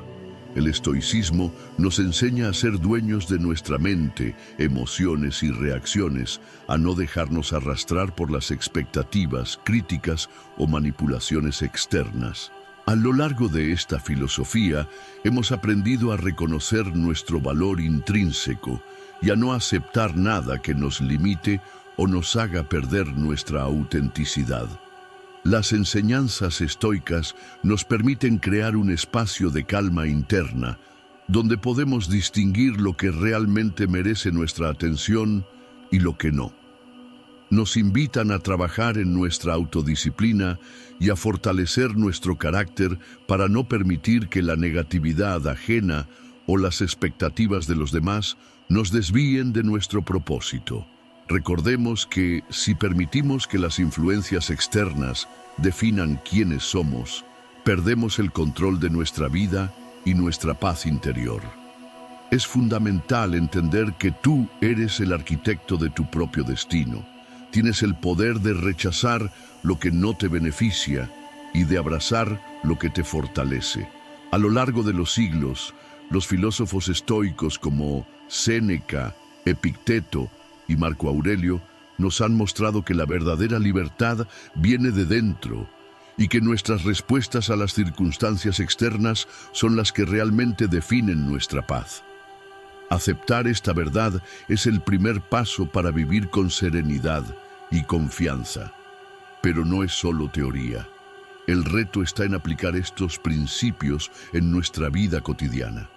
El estoicismo nos enseña a ser dueños de nuestra mente, emociones y reacciones, a no dejarnos arrastrar por las expectativas, críticas o manipulaciones externas. A lo largo de esta filosofía, hemos aprendido a reconocer nuestro valor intrínseco y a no aceptar nada que nos limite o nos haga perder nuestra autenticidad. Las enseñanzas estoicas nos permiten crear un espacio de calma interna, donde podemos distinguir lo que realmente merece nuestra atención y lo que no. Nos invitan a trabajar en nuestra autodisciplina y a fortalecer nuestro carácter para no permitir que la negatividad ajena o las expectativas de los demás nos desvíen de nuestro propósito. Recordemos que si permitimos que las influencias externas definan quiénes somos, perdemos el control de nuestra vida y nuestra paz interior. Es fundamental entender que tú eres el arquitecto de tu propio destino. Tienes el poder de rechazar lo que no te beneficia y de abrazar lo que te fortalece. A lo largo de los siglos, los filósofos estoicos como Séneca, Epicteto y Marco Aurelio nos han mostrado que la verdadera libertad viene de dentro y que nuestras respuestas a las circunstancias externas son las que realmente definen nuestra paz. Aceptar esta verdad es el primer paso para vivir con serenidad y confianza. Pero no es solo teoría. El reto está en aplicar estos principios en nuestra vida cotidiana.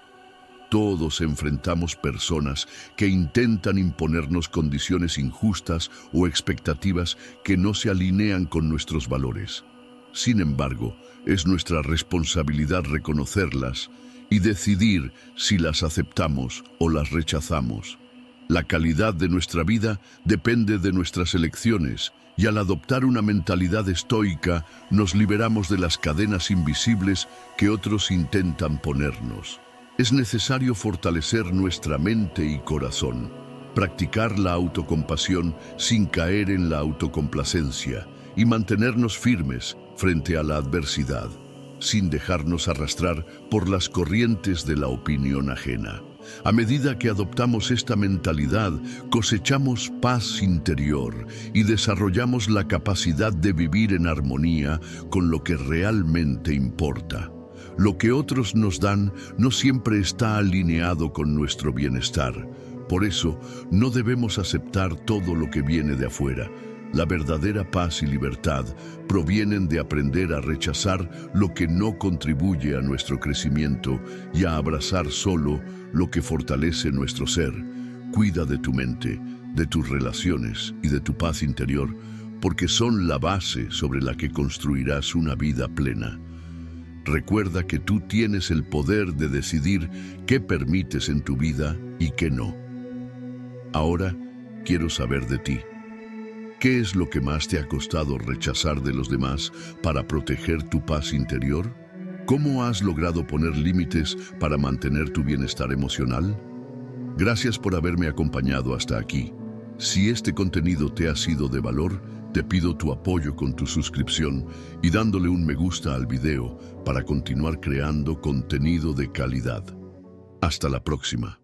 Todos enfrentamos personas que intentan imponernos condiciones injustas o expectativas que no se alinean con nuestros valores. Sin embargo, es nuestra responsabilidad reconocerlas y decidir si las aceptamos o las rechazamos. La calidad de nuestra vida depende de nuestras elecciones, y al adoptar una mentalidad estoica nos liberamos de las cadenas invisibles que otros intentan ponernos. Es necesario fortalecer nuestra mente y corazón, practicar la autocompasión sin caer en la autocomplacencia y mantenernos firmes frente a la adversidad, sin dejarnos arrastrar por las corrientes de la opinión ajena. A medida que adoptamos esta mentalidad, cosechamos paz interior y desarrollamos la capacidad de vivir en armonía con lo que realmente importa. Lo que otros nos dan no siempre está alineado con nuestro bienestar. Por eso, no debemos aceptar todo lo que viene de afuera. La verdadera paz y libertad provienen de aprender a rechazar lo que no contribuye a nuestro crecimiento y a abrazar solo lo que fortalece nuestro ser. Cuida de tu mente, de tus relaciones y de tu paz interior, porque son la base sobre la que construirás una vida plena. Recuerda que tú tienes el poder de decidir qué permites en tu vida y qué no. Ahora quiero saber de ti. ¿Qué es lo que más te ha costado rechazar de los demás para proteger tu paz interior? ¿Cómo has logrado poner límites para mantener tu bienestar emocional? Gracias por haberme acompañado hasta aquí. Si este contenido te ha sido de valor, te pido tu apoyo con tu suscripción y dándole un me gusta al video para continuar creando contenido de calidad. Hasta la próxima.